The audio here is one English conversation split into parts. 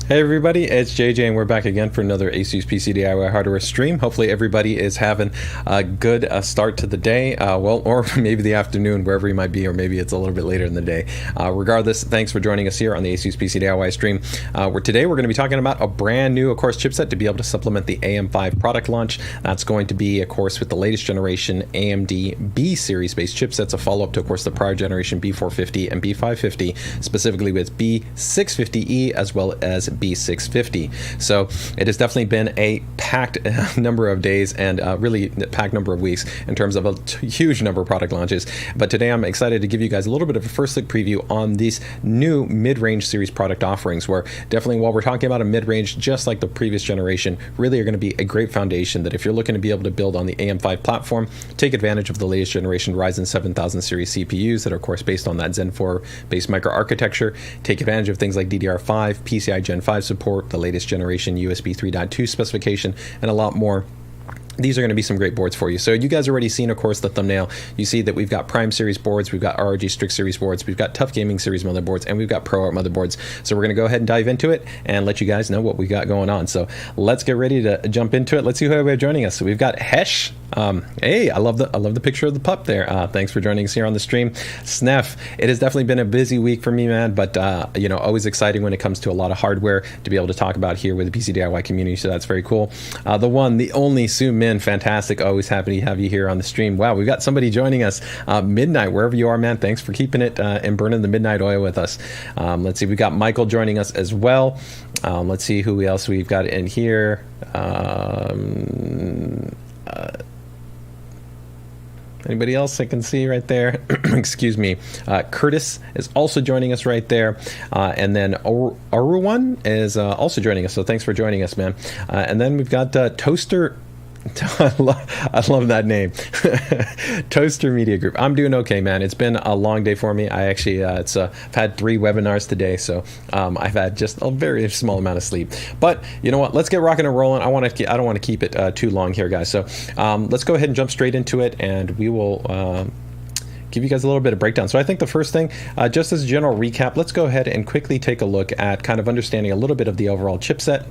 Hey everybody, it's JJ and we're back again for another ASUS PC DIY hardware stream. Hopefully everybody is having a good start to the day, or maybe the afternoon, wherever you might be, or maybe it's a little bit later in the day. Regardless, thanks for joining us here on the ASUS PC DIY stream. Today we're going to be talking about a brand new, of course, chipset to be able to supplement the AM5 product launch. That's going to be, of course, with the latest generation AMD B series based chipsets, a follow-up to, of course, the prior generation B450 and B550, specifically with B650E as well as B650. So it has definitely been a packed number of days and really packed number of weeks in terms of a huge number of product launches. But today I'm excited to give you guys a little bit of a first look preview on these new mid-range series product offerings, where definitely while we're talking about a mid-range, just like the previous generation, really are going to be a great foundation that if you're looking to be able to build on the AM5 platform, take advantage of the latest generation Ryzen 7000 series CPUs that are of course based on that Zen 4 based microarchitecture, take advantage of things like DDR5, PCIe Gen 5 support, the latest generation USB 3.2 specification, and a lot more. These are going to be some great boards for you. So you guys already seen, of course, the thumbnail. You see that we've got Prime Series boards, we've got ROG Strix Series boards, we've got TUF Gaming Series motherboards, and we've got ProArt motherboards. So we're going to go ahead and dive into it and let you guys know what we got going on. So let's get ready to jump into it. Let's see who we have joining us. So we've got Hesh. Hey, I love the picture of the pup there. Thanks for joining us here on the stream. Snef, it has definitely been a busy week for me, man, but always exciting when it comes to a lot of hardware to be able to talk about here with the PC DIY community. So that's very cool. The one, the only Sue Min, fantastic. Always happy to have you here on the stream. Wow, we've got somebody joining us midnight, wherever you are, man. Thanks for keeping it and burning the midnight oil with us. Let's see, we've got Michael joining us as well. Let's see who else we've got in here. Anybody else I can see right there? Excuse me. Curtis is also joining us right there. And then Aruwan is also joining us. So thanks for joining us, man. And then we've got Toaster. I love that name. Toaster Media Group. I'm doing okay, man. It's been a long day for me. I actually I've had 3 webinars today, so I've had just a very small amount of sleep. But you know what? Let's get rocking and rolling. I don't want to keep it too long here, guys. So let's go ahead and jump straight into it, and we will give you guys a little bit of breakdown. So I think the first thing, just as a general recap, let's go ahead and quickly take a look at kind of understanding a little bit of the overall chipset,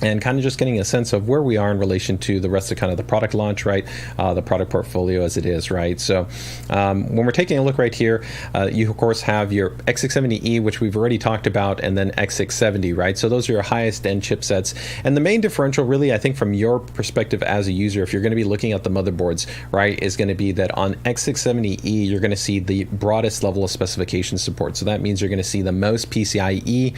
and kind of just getting a sense of where we are in relation to the rest of kind of the product launch, right? The product portfolio as it is, right? So when we're taking a look right here, you of course have your X670E, which we've already talked about, and then X670, right? So those are your highest end chipsets. And the main differential really, I think from your perspective as a user, if you're going to be looking at the motherboards, right, is going to be that on X670E, you're going to see the broadest level of specification support. So that means you're going to see the most PCIe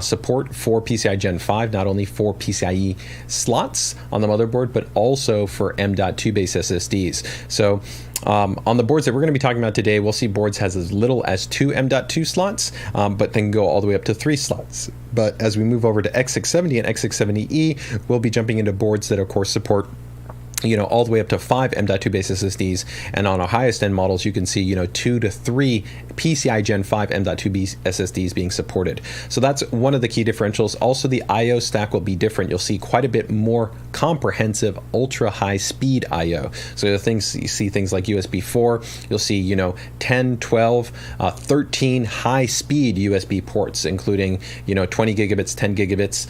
support for PCIe Gen 5, not only for PCIe slots on the motherboard, but also for M.2 based SSDs. So on the boards that we're going to be talking about today, we'll see boards has as little as 2 M.2 slots, but then go all the way up to 3 slots. But as we move over to X670 and X670E, we'll be jumping into boards that of course support all the way up to 5 M.2 based SSDs, and on our highest end models, you can see 2 to 3 PCIe Gen 5 M.2 SSDs being supported. So that's one of the key differentials. Also, the I/O stack will be different. You'll see quite a bit more comprehensive, ultra high speed I/O. So the things you see, things like USB 4, you'll see 10, 12, 13 high speed USB ports, including 20 gigabits, 10 gigabits,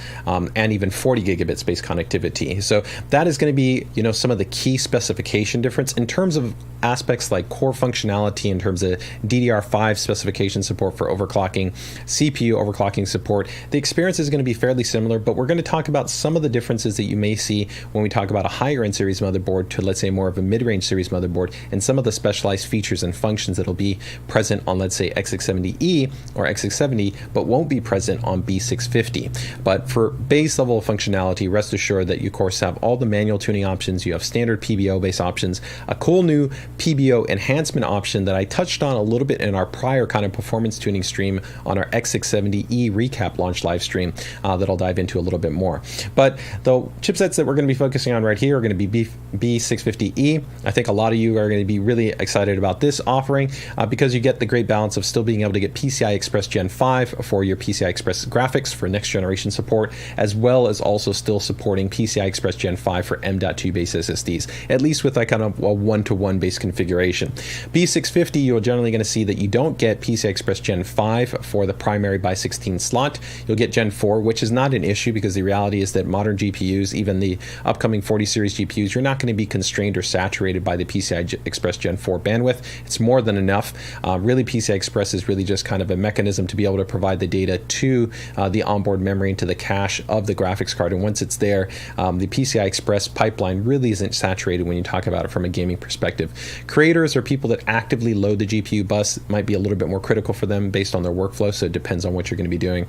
and even 40 gigabit space connectivity. So that is going to be some of the key specification difference in terms of aspects like core functionality, in terms of DDR5 specification support for overclocking, CPU overclocking support. The experience is going to be fairly similar, but we're going to talk about some of the differences that you may see when we talk about a higher end series motherboard to, let's say, more of a mid-range series motherboard, and some of the specialized features and functions that will be present on, let's say, X670E or X670, but won't be present on B650. But for base level of functionality, rest assured that you, of course, have all the manual tuning options. You have standard PBO based options, a cool new PBO enhancement option that I touched on a little bit in our prior kind of performance tuning stream on our X670E recap launch live stream that I'll dive into a little bit more. But the chipsets that we're going to be focusing on right here are going to be B650E. I think a lot of you are going to be really excited about this offering because you get the great balance of still being able to get PCI Express Gen 5 for your PCI Express graphics for next generation support, as well as also still supporting PCI Express Gen 5 for M.2 based M.2 SSDs, at least with that kind of a one-to-one base configuration. B650, you're generally going to see that you don't get PCI Express Gen 5 for the primary by 16 slot. You'll get Gen 4, which is not an issue because the reality is that modern GPUs, even the upcoming 40 series GPUs, you're not going to be constrained or saturated by the PCI Express Gen 4 bandwidth. It's more than enough. Really, PCI Express is really just kind of a mechanism to be able to provide the data to the onboard memory and to the cache of the graphics card. And once it's there, the PCI Express pipeline really isn't saturated when you talk about it from a gaming perspective. Creators are people that actively load the GPU bus. It might be a little bit more critical for them based on their workflow, so it depends on what you're going to be doing.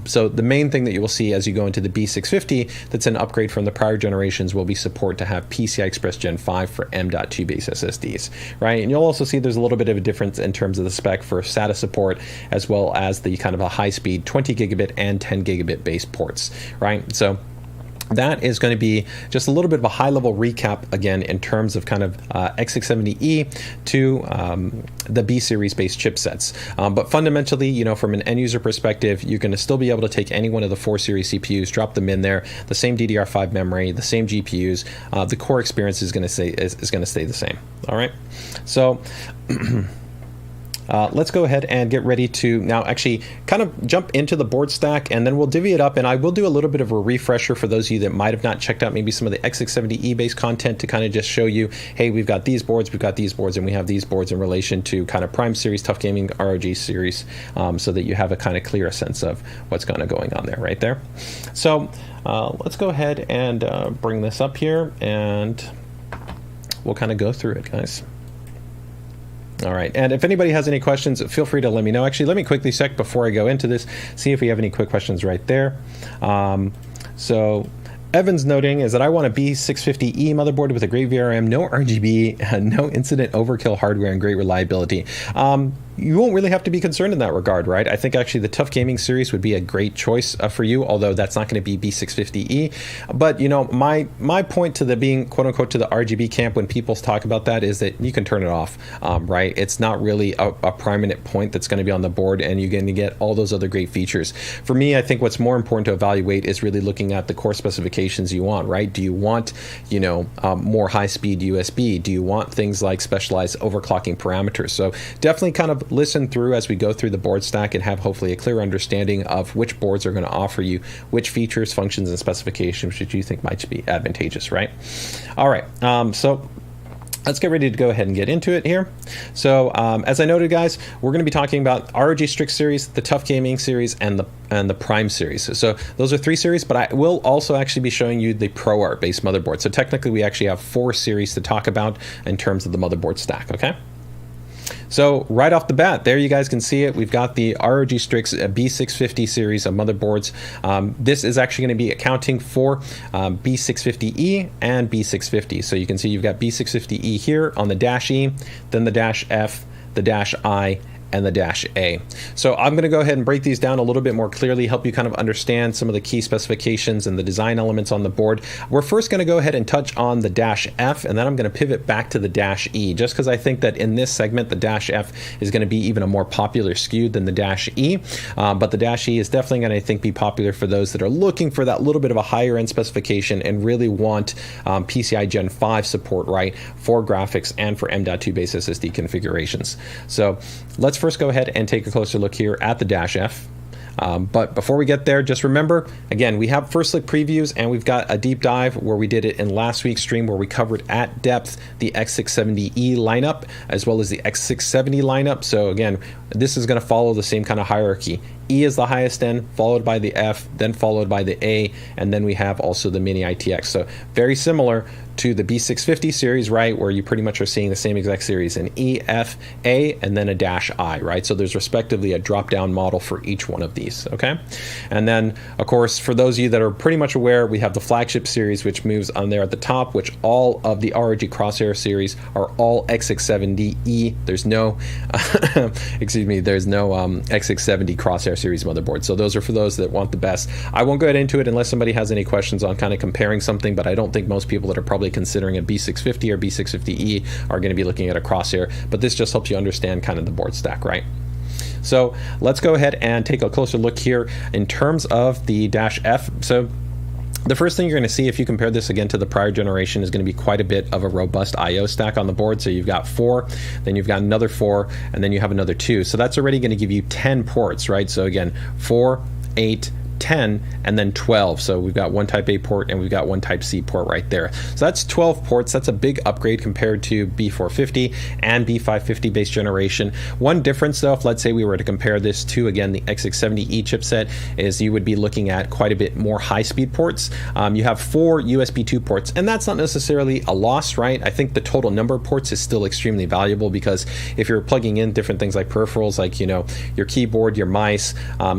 So the main thing that you will see as you go into the B650 that's an upgrade from the prior generations will be support to have PCI Express Gen 5 for M.2 base SSDs, right? And you'll also see there's a little bit of a difference in terms of the spec for SATA support, as well as the kind of a high-speed 20 gigabit and 10 gigabit base ports, right? So that is going to be just a little bit of a high-level recap again in terms of kind of X670E to the B series based chipsets. But fundamentally, you know, from an end user perspective, you're going to still be able to take any one of the 4 series CPUs, drop them in there, the same DDR5 memory, the same GPUs. The core experience is going to stay the same. All right, so. Let's go ahead and get ready to now actually kind of jump into the board stack, and then we'll divvy it up, and I will do a little bit of a refresher for those of you that might have not checked out maybe some of the X670E based content to kind of just show you, hey, we've got these boards, and we have these boards in relation to kind of Prime series, TUF Gaming, ROG series, so that you have a kind of clearer sense of what's kind of going on there, right there. So let's go ahead and bring this up here, and we'll kind of go through it, guys. All right, and if anybody has any questions, feel free to let me know. Actually, let me quickly check before I go into this, see if we have any quick questions right there. So Evan's noting is that I want a B650E motherboard with a great VRM, no RGB, no incident overkill hardware, and great reliability. You won't really have to be concerned in that regard, right? I think actually the TUF Gaming Series would be a great choice for you, although that's not going to be B650E. But, you know, my point to the being, quote unquote, to the RGB camp when people talk about that is that you can turn it off, right? It's not really a prominent point that's going to be on the board, and you're going to get all those other great features. For me, I think what's more important to evaluate is really looking at the core specifications you want, right? Do you want, you know, more high-speed USB? Do you want things like specialized overclocking parameters? So definitely kind of listen through as we go through the board stack and have hopefully a clear understanding of which boards are going to offer you which features, functions, and specifications which you think might be advantageous, right? All right, so let's get ready to go ahead and get into it here. So as I noted, guys, we're going to be talking about ROG Strix series, the TUF Gaming series, and the Prime series. So those are 3 series, but I will also actually be showing you the ProArt based motherboard. So technically we actually have 4 series to talk about in terms of the motherboard stack, okay? So right off the bat, there you guys can see it. We've got the ROG Strix B650 series of motherboards. This is actually going to be accounting for B650E and B650. So you can see you've got B650E here on the dash E, then the dash F, the dash I, and the dash A. So I'm going to go ahead and break these down a little bit more clearly, help you kind of understand some of the key specifications and the design elements on the board. We're first going to go ahead and touch on the dash F, and then I'm going to pivot back to the dash E, just because I think that in this segment, the dash F is going to be even a more popular SKU than the dash E. But the dash E is definitely going to, I think, be popular for those that are looking for that little bit of a higher end specification and really want PCIe Gen 5 support, right, for graphics and for M.2 base SSD configurations. So let's first go ahead and take a closer look here at the dash F. But before we get there, just remember, again, we have first look previews, and we've got a deep dive where we did it in last week's stream where we covered at depth the X670E lineup as well as the X670 lineup. So again, this is going to follow the same kind of hierarchy. E is the highest end, followed by the F, then followed by the A, and then we have also the mini ITX. So very similar to the B650 series, right, where you pretty much are seeing the same exact series, an E, F, A, and then a dash I, right? So there's respectively a drop-down model for each one of these, okay? And then, of course, for those of you that are pretty much aware, we have the flagship series, which moves on there at the top, which all of the ROG Crosshair series are all X670E. There's no, excuse me, there's no X670 Crosshair series motherboard. So those are for those that want the best. I won't go into it unless somebody has any questions on kind of comparing something, but I don't think most people that are probably considering a B650 or B650E are going to be looking at a Crosshair, but this just helps you understand kind of the board stack, right? So let's go ahead and take a closer look here in terms of the dash F. So The first thing you're going to see if you compare this again to the prior generation is going to be quite a bit of a robust I/O stack on the board. So you've got 4, then you've got another 4, and then you have another 2. So that's already going to give you 10 ports, right? So again, 4, 8, 10, and then 12. So we've got one Type A port and we've got one Type C port right there. So that's 12 ports. That's a big upgrade compared to B450 and B550 base generation. One difference though, if let's say we were to compare this to, again, the X670E chipset, is you would be looking at quite a bit more high-speed ports. You have 4 USB 2 ports, and that's not necessarily a loss, right? I think the total number of ports is still extremely valuable, because if you're plugging in different things like peripherals, like, you know, your keyboard, your mice,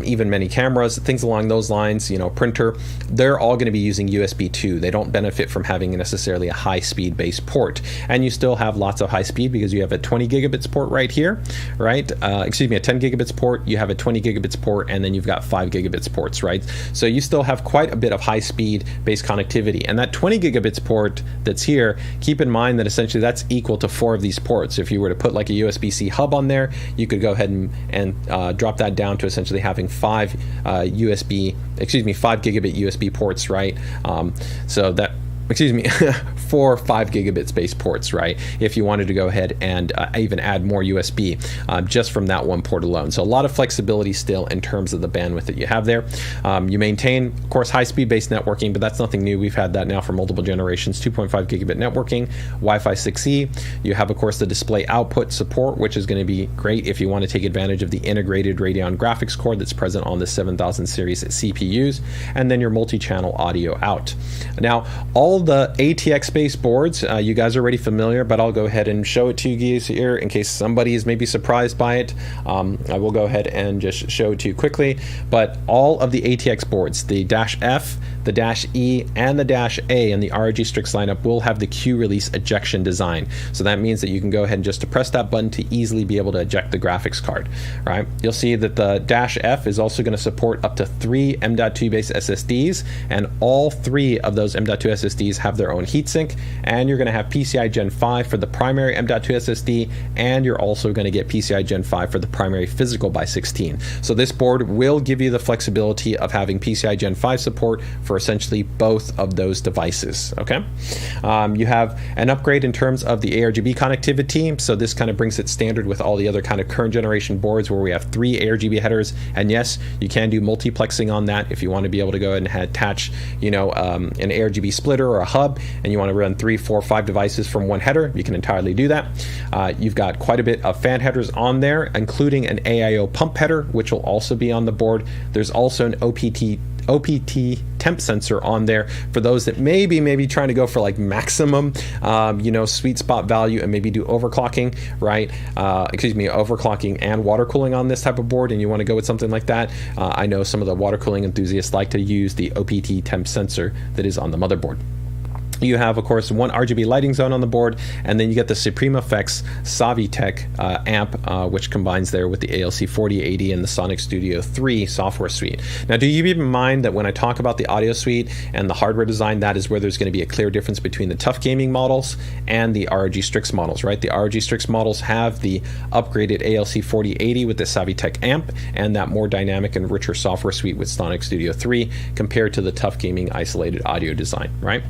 even many cameras, things along those lines, you know, printer, they're all going to be using USB 2. They don't benefit from having necessarily a high-speed base port, and you still have lots of high speed because you have a 20 gigabits port right here, right? Excuse me, a 10 gigabits port, you have a 20 gigabits port, and then you've got 5 gigabits ports, right? So you still have quite a bit of high-speed base connectivity, and that 20 gigabits port that's here, keep in mind that essentially that's equal to 4 of these ports. If you were to put like a USB-C hub on there, you could go ahead and drop that down to essentially having 5 5 gigabit USB ports, right? So that, excuse me, 4 5 gigabit space ports, right? If you wanted to go ahead and even add more USB just from that one port alone. So a lot of flexibility still in terms of the bandwidth that you have there. You maintain, of course, high-speed based networking, but that's nothing new. We've had that now for multiple generations. 2.5 gigabit networking, Wi-Fi 6E. You have, of course, the display output support, which is going to be great if you want to take advantage of the integrated Radeon graphics core that's present on the 7000 series CPUs, and then your multi-channel audio out. Now, all the ATX-based boards, you guys are already familiar, but I'll go ahead and show it to you guys here in case somebody is maybe surprised by it. I will go ahead and just show it to you quickly. But all of the ATX boards, the -F, the -E, and the -A in the ROG Strix lineup will have the Q release ejection design. So that means that you can go ahead and just press that button to easily be able to eject the graphics card, right? You'll see that the -F is also going to support up to 3 M.2 based SSDs, and all 3 of those M.2 SSDs have their own heatsink, and you're going to have PCIe Gen 5 for the primary M.2 SSD, and you're also going to get PCIe Gen 5 for the primary physical by 16. So this board will give you the flexibility of having PCIe Gen 5 support for essentially both of those devices, okay? You have an upgrade in terms of the ARGB connectivity, so this kind of brings it standard with all the other kind of current generation boards where we have 3 ARGB headers, and yes, you can do multiplexing on that if you want to be able to go ahead and attach, you know, an ARGB splitter or a hub, and you want to run 3, 4, 5 devices from one header, you can entirely do that. You've got quite a bit of fan headers on there, including an AIO pump header, which will also be on the board. There's also an OPT temp sensor on there for those that maybe trying to go for like maximum, you know, sweet spot value and maybe do overclocking, right? Excuse me, overclocking and water cooling on this type of board, and you want to go with something like that. I know some of the water cooling enthusiasts like to use the OPT temp sensor that is on the motherboard. You have, of course, one RGB lighting zone on the board, and then you get the Supreme Effects Savitech amp, which combines there with the ALC 4080 and the Sonic Studio 3 software suite. Now, do you keep in mind that when I talk about the audio suite and the hardware design, that is where there's going to be a clear difference between the TUF Gaming models and the ROG Strix models, right? The ROG Strix models have the upgraded ALC 4080 with the Savitech amp and that more dynamic and richer software suite with Sonic Studio 3 compared to the TUF Gaming isolated audio design, right?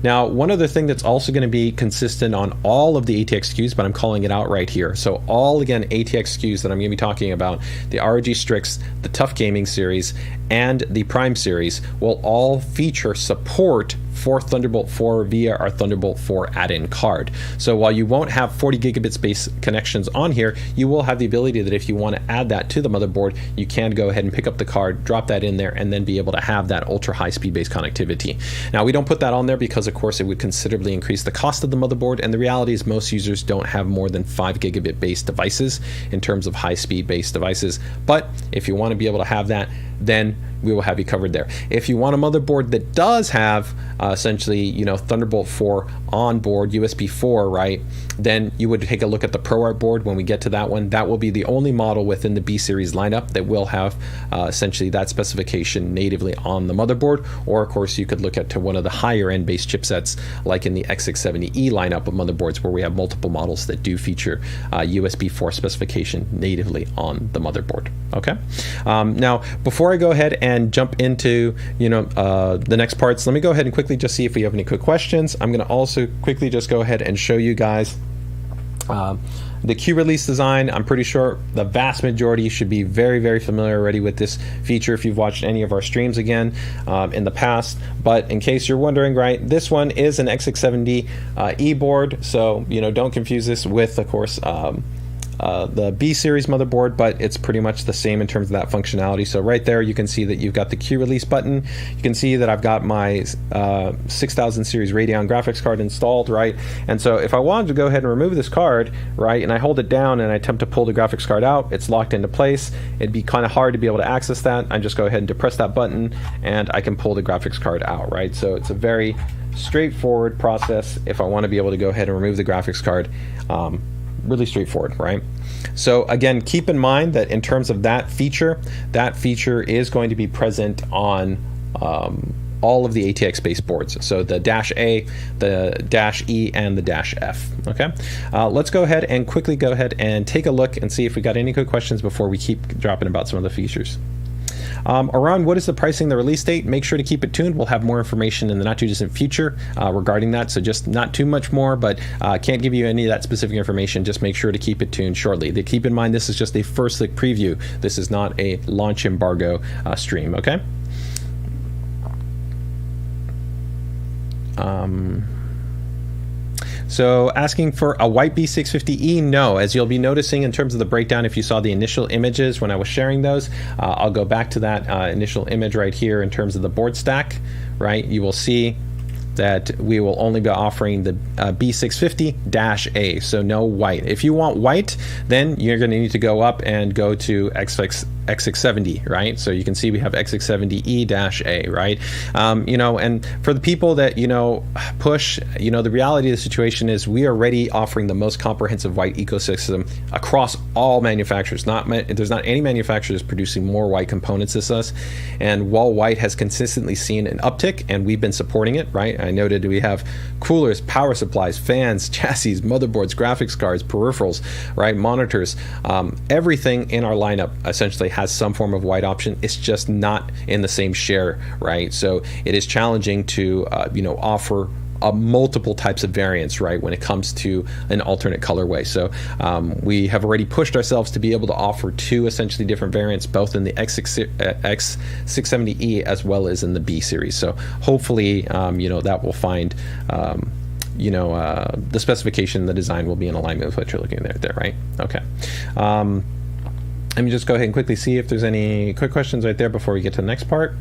Now, one other thing that's also going to be consistent on all of the ATX SKUs, but I'm calling it out right here. So all, again, ATX SKUs that I'm going to be talking about, the ROG Strix, the TUF Gaming Series, and the Prime Series will all feature support for Thunderbolt 4 via our Thunderbolt 4 add-in card. So while you won't have 40 gigabit space connections on here, you will have the ability that if you want to add that to the motherboard, you can go ahead and pick up the card, drop that in there, and then be able to have that ultra high speed based connectivity. Now, we don't put that on there because, of course, it would considerably increase the cost of the motherboard, and the reality is most users don't have more than 5 gigabit based devices in terms of high speed based devices. But if you want to be able to have that, then we will have you covered there. If you want a motherboard that does have essentially, you know, Thunderbolt 4 on board, USB 4, right, then you would take a look at the ProArt board when we get to that one. That will be the only model within the B series lineup that will have essentially that specification natively on the motherboard. Or of course you could look at to one of the higher end based chipsets like in the X670E lineup of motherboards where we have multiple models that do feature USB 4 specification natively on the motherboard. Okay, now before I go ahead and and jump into the next parts, let me go ahead and quickly just see if we have any quick questions. I'm going to also quickly just go ahead and show you guys the Q release design. I'm pretty sure the vast majority should be very, very familiar already with this feature if you've watched any of our streams again in the past. But in case you're wondering, right, this one is an X670E board, so don't confuse this with, of course, the B series motherboard, but it's pretty much the same in terms of that functionality. So right there you can see that you've got the Q release button. You can see that I've got my 6000 series Radeon graphics card installed, right? And so if I wanted to go ahead and remove this card, right, and I hold it down and I attempt to pull the graphics card out, it's locked into place. It'd be kind of hard to be able to access that. I just go ahead and depress that button and I can pull the graphics card out, right? So it's a very straightforward process if I want to be able to go ahead and remove the graphics card. Really straightforward, right? So again, keep in mind that in terms of that feature is going to be present on all of the ATX-based boards. So the -A, the -E, and the -F. Okay, let's go ahead and quickly go ahead and take a look and see if we got any good questions before we keep dropping about some of the features. Around what is the pricing, the release date? Make sure to keep it tuned. We'll have more information in the not too distant future regarding that. So just not too much more, but can't give you any of that specific information. Just make sure to keep it tuned shortly. Keep in mind, this is just a first look preview. This is not a launch embargo stream, okay? So asking for a white B650E, no. As you'll be noticing in terms of the breakdown, if you saw the initial images when I was sharing those, I'll go back to that initial image right here in terms of the board stack, right? You will see that we will only be offering the B650-A, so no white. If you want white, then you're going to need to go up and go to X670, right? So you can see we have X670E-A, right? And for the people that, push, the reality of the situation is we are already offering the most comprehensive white ecosystem across all manufacturers. There's not any manufacturers producing more white components than us. And while white has consistently seen an uptick, and we've been supporting it, right? I noted we have coolers, power supplies, fans, chassis, motherboards, graphics cards, peripherals, right? Monitors, everything in our lineup essentially has some form of white option. It's just not in the same share, right? So it is challenging to offer multiple types of variants, right, when it comes to an alternate colorway. So we have already pushed ourselves to be able to offer two essentially different variants, both in the X670E as well as in the B series. So hopefully that will find the specification, the design will be in alignment with what you're looking at there, right? Okay. Let me just go ahead and quickly see if there's any quick questions right there before we get to the next part.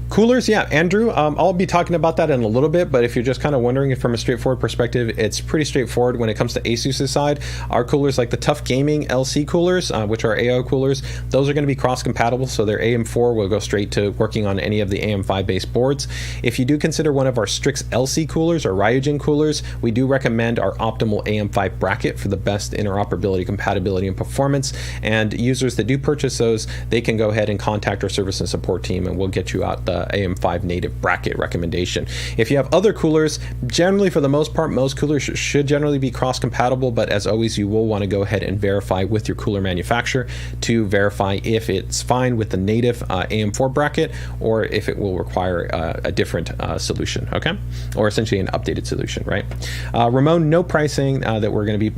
Coolers, yeah, Andrew, I'll be talking about that in a little bit, but if you're just kind of wondering from a straightforward perspective, it's pretty straightforward when it comes to ASUS's side. Our coolers, like the TUF Gaming LC coolers, which are AO coolers, those are going to be cross-compatible, so their AM4 will go straight to working on any of the AM5 based boards. If you do consider one of our Strix LC coolers or Ryzen coolers, we do recommend our optimal AM5 bracket for the best interoperability, compatibility, and performance, and users that do purchase those, they can go ahead and contact our service and support team, and we'll get you out the AM5 native bracket recommendation. If you have other coolers, generally for the most part, most coolers should generally be cross-compatible, but as always, you will want to go ahead and verify with your cooler manufacturer to verify if it's fine with the native AM4 bracket or if it will require a different solution, okay? Or essentially an updated solution, right? Ramon, no pricing that we're going to be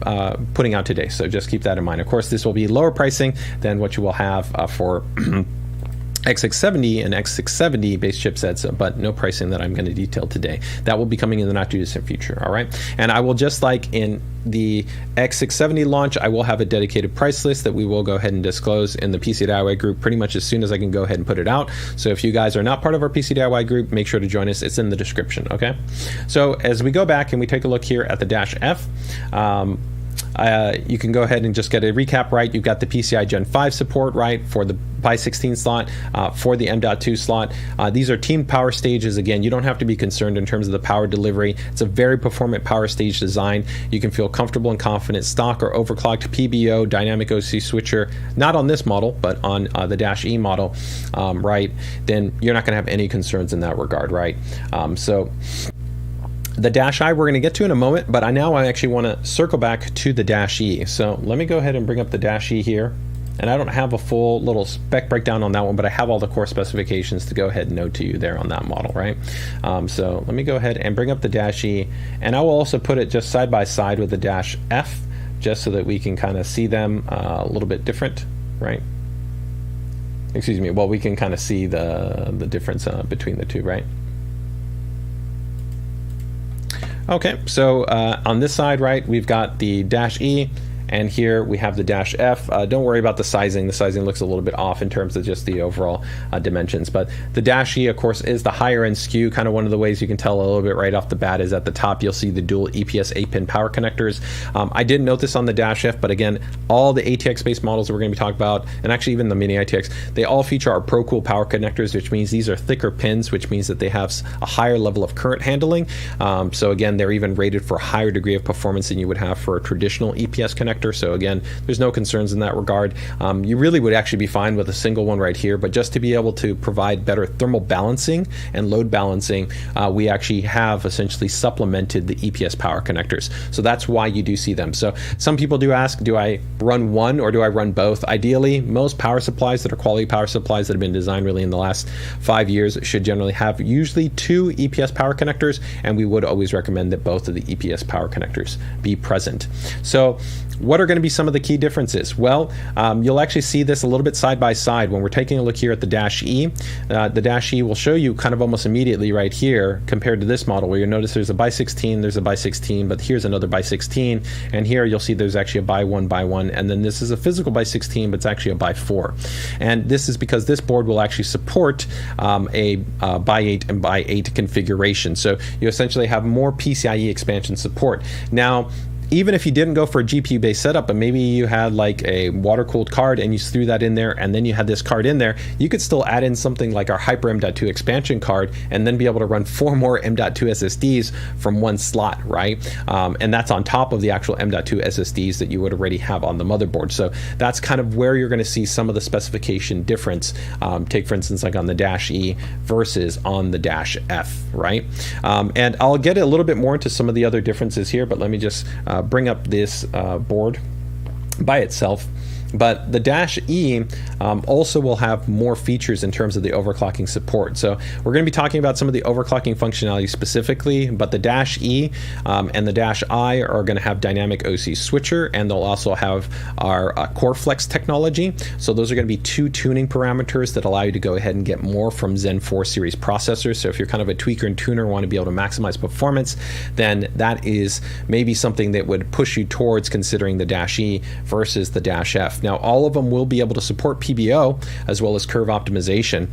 putting out today, so just keep that in mind. Of course, this will be lower pricing than what you will have for X670 and X670 based chipsets, but no pricing that I'm going to detail today. That will be coming in the not too distant future, all right? And I will, just like in the X670 launch, I will have a dedicated price list that we will go ahead and disclose in the PC DIY group pretty much as soon as I can go ahead and put it out. So if you guys are not part of our PC DIY group, make sure to join us. It's in the description, okay? So as we go back and we take a look here at the -F, you can go ahead and just get a recap, right? You've got the PCIe Gen 5 support, right, for the by 16 slot, for the M.2 slot. These are teamed power stages. Again, you don't have to be concerned in terms of the power delivery. It's a very performant power stage design. You can feel comfortable and confident. Stock or overclocked PBO dynamic OC switcher, not on this model, but on the -E model, right? Then you're not going to have any concerns in that regard, right? So the -I we're going to get to in a moment, but I actually want to circle back to the -E. So let me go ahead and bring up the -E here. And I don't have a full little spec breakdown on that one, but I have all the core specifications to go ahead and note to you there on that model, right? So let me go ahead and bring up the Dash E, and I will also put it just side by side with the Dash F, just so that we can kind of see them a little bit different, right? Excuse me, well, we can kind of see the difference between the two, right? Okay, so on this side, right, we've got the Dash E, and here we have the Dash F. Don't worry about the sizing. The sizing looks a little bit off in terms of just the overall dimensions. But the Dash E, of course, is the higher end SKU. Kind of one of the ways you can tell a little bit right off the bat is at the top, you'll see the dual EPS 8-pin power connectors. I didn't note this on the Dash F, but again, all the ATX-based models that we're going to be talking about, and actually even the mini ITX, they all feature our ProCool power connectors, which means these are thicker pins, which means that they have a higher level of current handling. So again, they're even rated for a higher degree of performance than you would have for a traditional EPS connector. So again, there's no concerns in that regard. You really would actually be fine with a single one right here, but just to be able to provide better thermal balancing and load balancing, we actually have essentially supplemented the EPS power connectors. So that's why you do see them. So some people do ask, do I run one or do I run both? Ideally, most power supplies that are quality power supplies that have been designed really in the last 5 years should generally have usually 2 EPS power connectors, and we would always recommend that both of the EPS power connectors be present. So what are going to be some of the key differences? Well, you'll actually see this a little bit side by side when we're taking a look here at the Dash E. The Dash E will show you kind of almost immediately right here compared to this model, where you'll notice there's a by 16, there's a by 16, but here's another by 16, and here you'll see there's actually a by 1 by 1, and then this is a physical by 16, but it's actually a by 4. And this is because this board will actually support a by 8 and by 8 configuration. So you essentially have more PCIe expansion support. Now, even if you didn't go for a GPU-based setup, but maybe you had like a water-cooled card and you threw that in there, and then you had this card in there, you could still add in something like our Hyper M.2 expansion card and then be able to run 4 more M.2 SSDs from one slot, right? And that's on top of the actual M.2 SSDs that you would already have on the motherboard. So that's kind of where you're going to see some of the specification difference. Take, for instance, like on the Dash E versus on the Dash F, right? And I'll get a little bit more into some of the other differences here, but let me just bring up this board by itself. But the Dash E also will have more features in terms of the overclocking support. So we're going to be talking about some of the overclocking functionality specifically, but the Dash E and the Dash I are going to have dynamic OC switcher, and they'll also have our Core Flex technology. So those are going to be 2 tuning parameters that allow you to go ahead and get more from Zen 4 series processors. So if you're kind of a tweaker and tuner, want to be able to maximize performance, then that is maybe something that would push you towards considering the Dash E versus the Dash F. Now, all of them will be able to support PBO as well as curve optimization,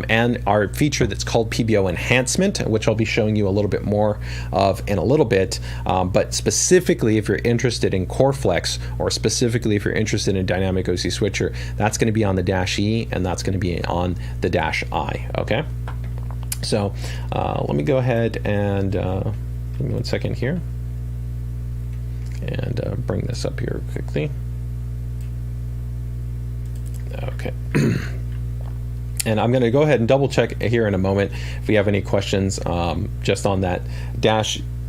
and our feature that's called PBO enhancement, which I'll be showing you a little bit more of in a little bit. But specifically, if you're interested in Core Flex, or specifically if you're interested in dynamic OC switcher, that's going to be on the Dash E and that's going to be on the Dash I. Okay, so let me go ahead and give me 1 second here and bring this up here quickly. Okay. And I'm going to go ahead and double check here in a moment if we have any questions just on that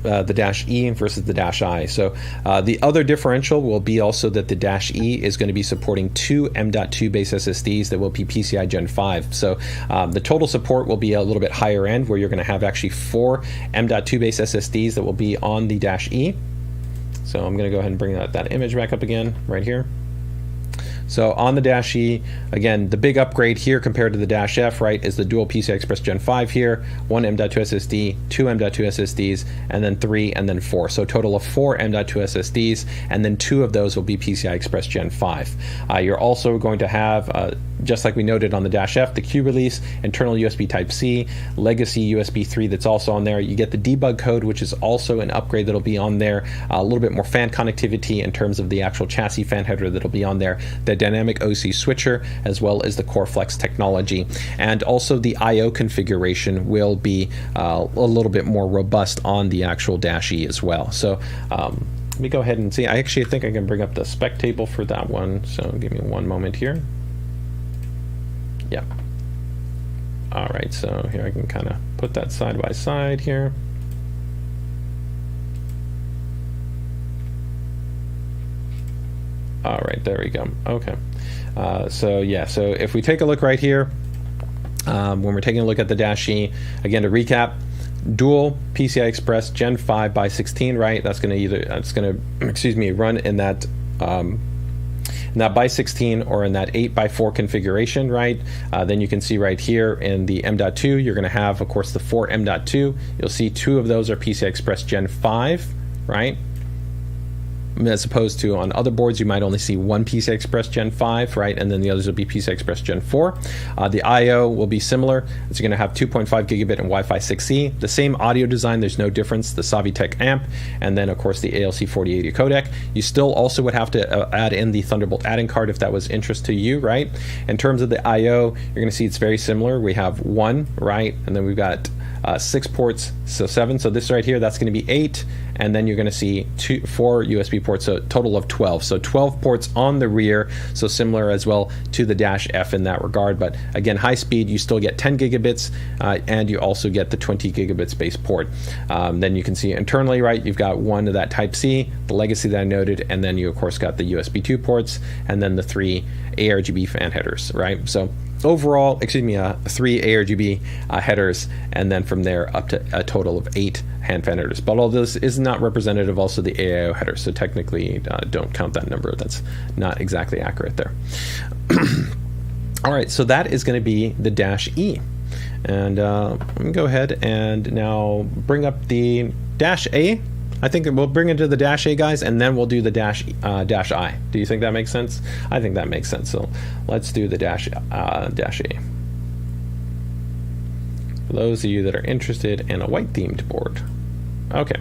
the Dash E versus the Dash I. So the other differential will be also that the Dash E is going to be supporting 2 M.2 base SSDs that will be PCIe Gen 5. So the total support will be a little bit higher end, where you're going to have actually 4 M.2 base SSDs that will be on the Dash E. So I'm going to go ahead and bring that image back up again right here. So on the Dash E, again, the big upgrade here compared to the Dash F, right, is the dual PCI Express Gen 5 here, 1 M.2 SSD, 2 M.2 SSDs, and then 3, and then 4. So a total of 4 M.2 SSDs, and then 2 of those will be PCI Express Gen 5. You're also going to have, just like we noted on the Dash F, the Q release, internal USB Type-C, legacy USB 3 that's also on there. You get the debug code, which is also an upgrade that'll be on there, a little bit more fan connectivity in terms of the actual chassis fan header that'll be on there, the dynamic OC switcher, as well as the Core Flex technology. And also the I/O configuration will be a little bit more robust on the actual Dash E as well. So let me go ahead and see. I actually think I can bring up the spec table for that one. So give me 1 moment here. Yeah. All right, so here I can kind of put that side by side here. All right, there we go. Okay. So yeah, so if we take a look right here, when we're taking a look at the Dash E, again to recap, dual PCI Express Gen 5 by 16, right? That's going to either excuse me, run in that by 16 or in that 8 by 4 configuration, right? Then you can see right here in the M.2, you're going to have, of course, the 4 M.2. You'll see 2 of those are PCI Express Gen 5, right? As opposed to on other boards, you might only see 1 PCI Express Gen 5, right? And then the others will be PCI Express Gen 4. The I/O will be similar. It's going to have 2.5 gigabit and Wi-Fi 6E. The same audio design, there's no difference. The Savitech amp, and then of course the ALC 4080 codec. You still also would have to add in the Thunderbolt add-in card if that was interest to you, right? In terms of the I/O, you're going to see it's very similar. We have 1, right? And then we've got 6 ports, so 7. So this right here, that's going to be 8. And then you're going to see 4 USB ports, so a total of 12. So 12 ports on the rear, so similar as well to the Dash F in that regard. But again, high speed, you still get 10 gigabits, and you also get the 20 gigabits base port. Then you can see internally, right, you've got 1 of that Type-C, the legacy that I noted, and then you, of course, got the USB 2 ports, and then the 3 ARGB fan headers, right? So overall, 3 ARGB headers, and then from there up to a total of 8 hand fan headers. But all this is not representative also the AIO header, so technically don't count that number. That's not exactly accurate there. All right, so that is going to be the Dash E. And I'm going to go ahead and now bring up the Dash A. I think we'll bring it to the Dash A, guys, and then we'll do the Dash I. Do you think that makes sense? I think that makes sense. So let's do the Dash A. For those of you that are interested in a white themed board. Okay.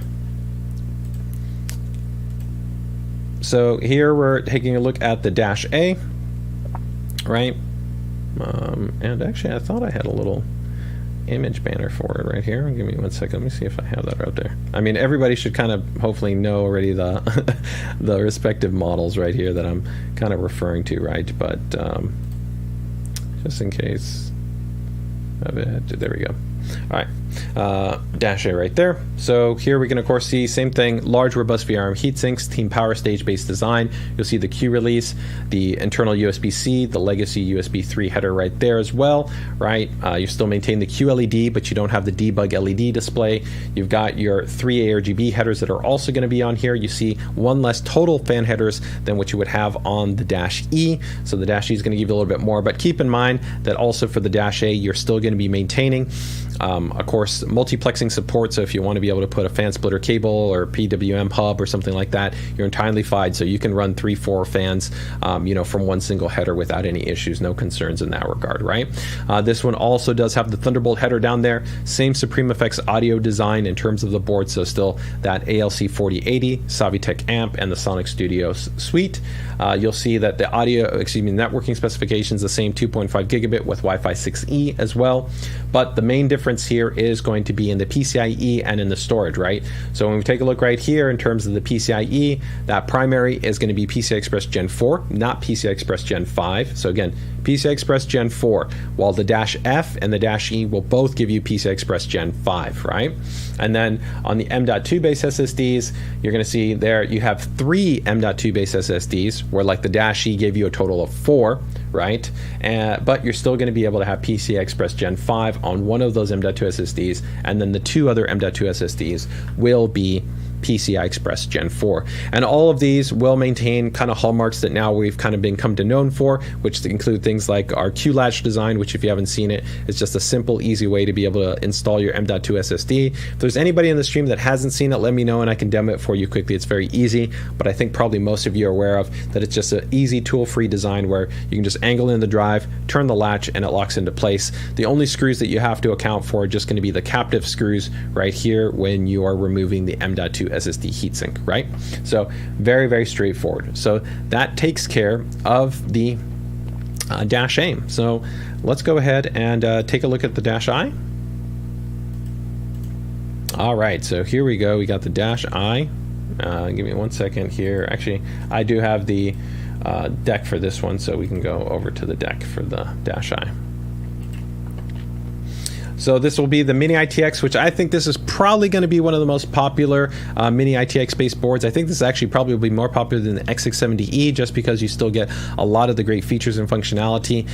So here we're taking a look at the Dash A, right? And actually, I thought I had a little image banner for it right here. Give me 1 second. Let me see if I have that out there. I mean, everybody should kind of hopefully know already the the respective models right here that I'm kind of referring to, right? But just in case of it, there we go. All right, Dash A right there. So here we can of course see same thing, large robust VRM heatsinks, Team Power stage based design. You'll see the Q release, the internal USB-C, the legacy USB 3 header right there as well, right? You still maintain the Q LED, but you don't have the debug LED display. You've got your 3 ARGB headers that are also going to be on here. You see 1 less total fan headers than what you would have on the Dash E. So the Dash E is going to give you a little bit more, but keep in mind that also for the Dash A, you're still going to be maintaining of course, multiplexing support, so if you want to be able to put a fan splitter cable or PWM hub or something like that, you're entirely fine. So you can run 3-4 fans, from 1 single header without any issues, no concerns in that regard, right? This one also does have the Thunderbolt header down there, same Supreme Effects audio design in terms of the board, so still that ALC 4080, Savitech amp, and the Sonic Studio suite. You'll see that the networking specifications the same 2.5 gigabit with Wi-Fi 6E as well, but the main difference here is going to be in the PCIe and in the storage, right? So when we take a look right here in terms of the PCIe, that primary is going to be PCI Express Gen 4, not PCI Express Gen 5. So again, PCI Express Gen 4, while the Dash F and the Dash E will both give you PCI Express Gen 5, right? And then on the M.2 base SSDs, you're going to see there you have 3 M.2 base SSDs, where like the Dash E gave you a total of 4, right? But you're still going to be able to have PCI Express Gen 5 on one of those M.2 SSDs, and then the 2 other M.2 SSDs will be PCI Express Gen 4. And all of these will maintain kind of hallmarks that now we've kind of come to known for, which include things like our Q-Latch design, which if you haven't seen it, is just a simple, easy way to be able to install your M.2 SSD. If there's anybody in the stream that hasn't seen it, let me know and I can demo it for you quickly. It's very easy, but I think probably most of you are aware of that it's just an easy tool-free design where you can just angle in the drive, turn the latch, and it locks into place. The only screws that you have to account for are just going to be the captive screws right here when you are removing the M.2 SSD heatsink, right? So very, very straightforward. So that takes care of the Dash A. So let's go ahead and take a look at the Dash I. All right, so here we go. We got the Dash I. Give me 1 second here. Actually, I do have the deck for this one, so we can go over to the deck for the Dash I. So this will be the mini ITX, which I think this is probably going to be one of the most popular mini ITX-based boards. I think this actually probably will be more popular than the X670E, just because you still get a lot of the great features and functionality,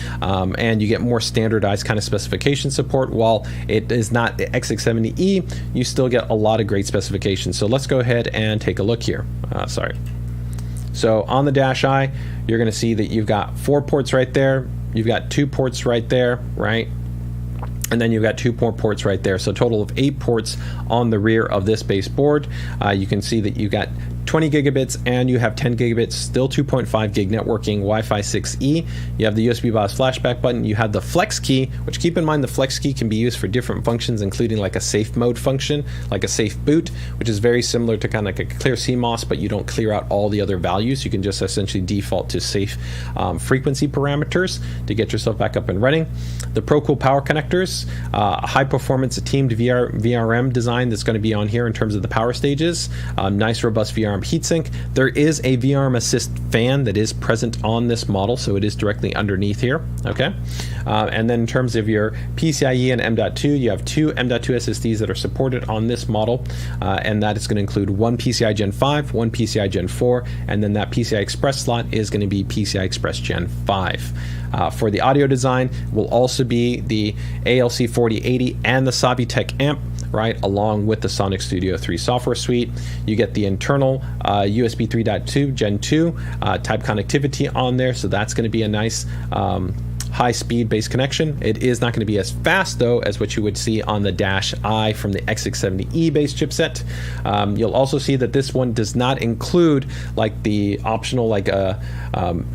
and you get more standardized kind of specification support. While it is not the X670E, you still get a lot of great specifications. So let's go ahead and take a look here. So on the Dash I, you're going to see that you've got 4 ports right there. You've got 2 ports right there, right? And then you've got 2 more ports right there. So a total of 8 ports on the rear of this base board. You can see that you got 20 gigabits and you have 10 gigabits, still 2.5 gig networking, Wi-Fi 6E. You have the USB BIOS flashback button. You have the flex key, which keep in mind the flex key can be used for different functions, including like a safe mode function, like a safe boot, which is very similar to kind of like a clear CMOS, but you don't clear out all the other values. You can just essentially default to safe frequency parameters to get yourself back up and running. The ProCool power connectors, a high performance teamed VRM design that's going to be on here in terms of the power stages. Nice robust VRM heatsink. There is a VRM assist fan that is present on this model, so it is directly underneath here. Okay, and then in terms of your PCIe and M.2, you have 2 M.2 SSDs that are supported on this model, and that is going to include 1 PCIe Gen 5, 1 PCIe Gen 4, and then that PCI Express slot is going to be PCI Express Gen 5. For the audio design will also be the ALC 4080 and the Savitech amp, right, along with the Sonic Studio 3 software suite. You get the internal USB 3.2 Gen 2 type connectivity on there, so that's going to be a nice high-speed base connection. It is not going to be as fast though as what you would see on the Dash I from the X670E based chipset. You'll also see that this one does not include like the optional like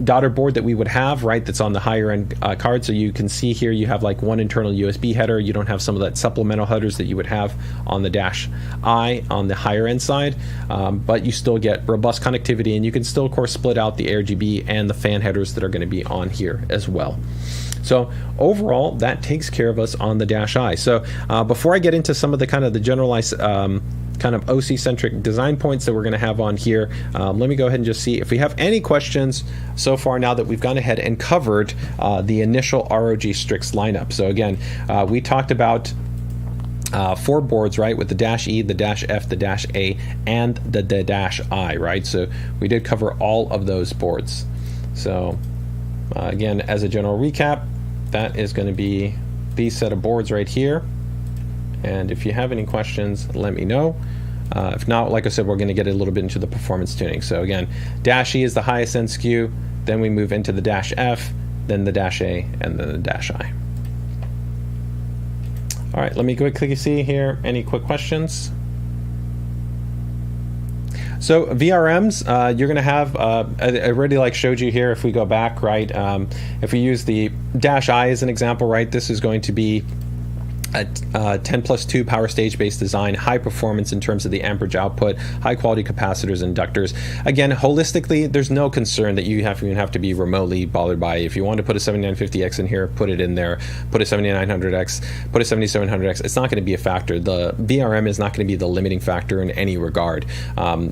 daughter board that we would have, right, that's on the higher end card. So you can see here you have like one internal USB header. You don't have some of that supplemental headers that you would have on the Dash I on the higher end side, but you still get robust connectivity, and you can still of course split out the AirGB and the fan headers that are going to be on here as well. So overall, that takes care of us on the Dash I. So before I get into some of the kind of the generalized kind of OC-centric design points that we're going to have on here, let me go ahead and just see if we have any questions so far now that we've gone ahead and covered the initial ROG Strix lineup. So again, we talked about 4 boards, right, with the Dash E, the Dash F, the Dash A, and the Dash I, right? So we did cover all of those boards. So again, as a general recap, that is going to be these set of boards right here. And if you have any questions, let me know. If not, like I said, we're going to get a little bit into the performance tuning. So again, Dash E is the highest end SKU, then we move into the Dash F, then the Dash A, and then the Dash I. All right, let me quickly see here. Any quick questions? So VRMs, you're going to have, I already like showed you here, if we go back, right, if we use the Dash I as an example, right, this is going to be a 10+2 power stage based design, high performance in terms of the amperage output, high quality capacitors, inductors. Again, holistically, there's no concern that you even have to be remotely bothered by. If you want to put a 7950X in here, put it in there, put a 7900X, put a 7700X, it's not going to be a factor. The VRM is not going to be the limiting factor in any regard.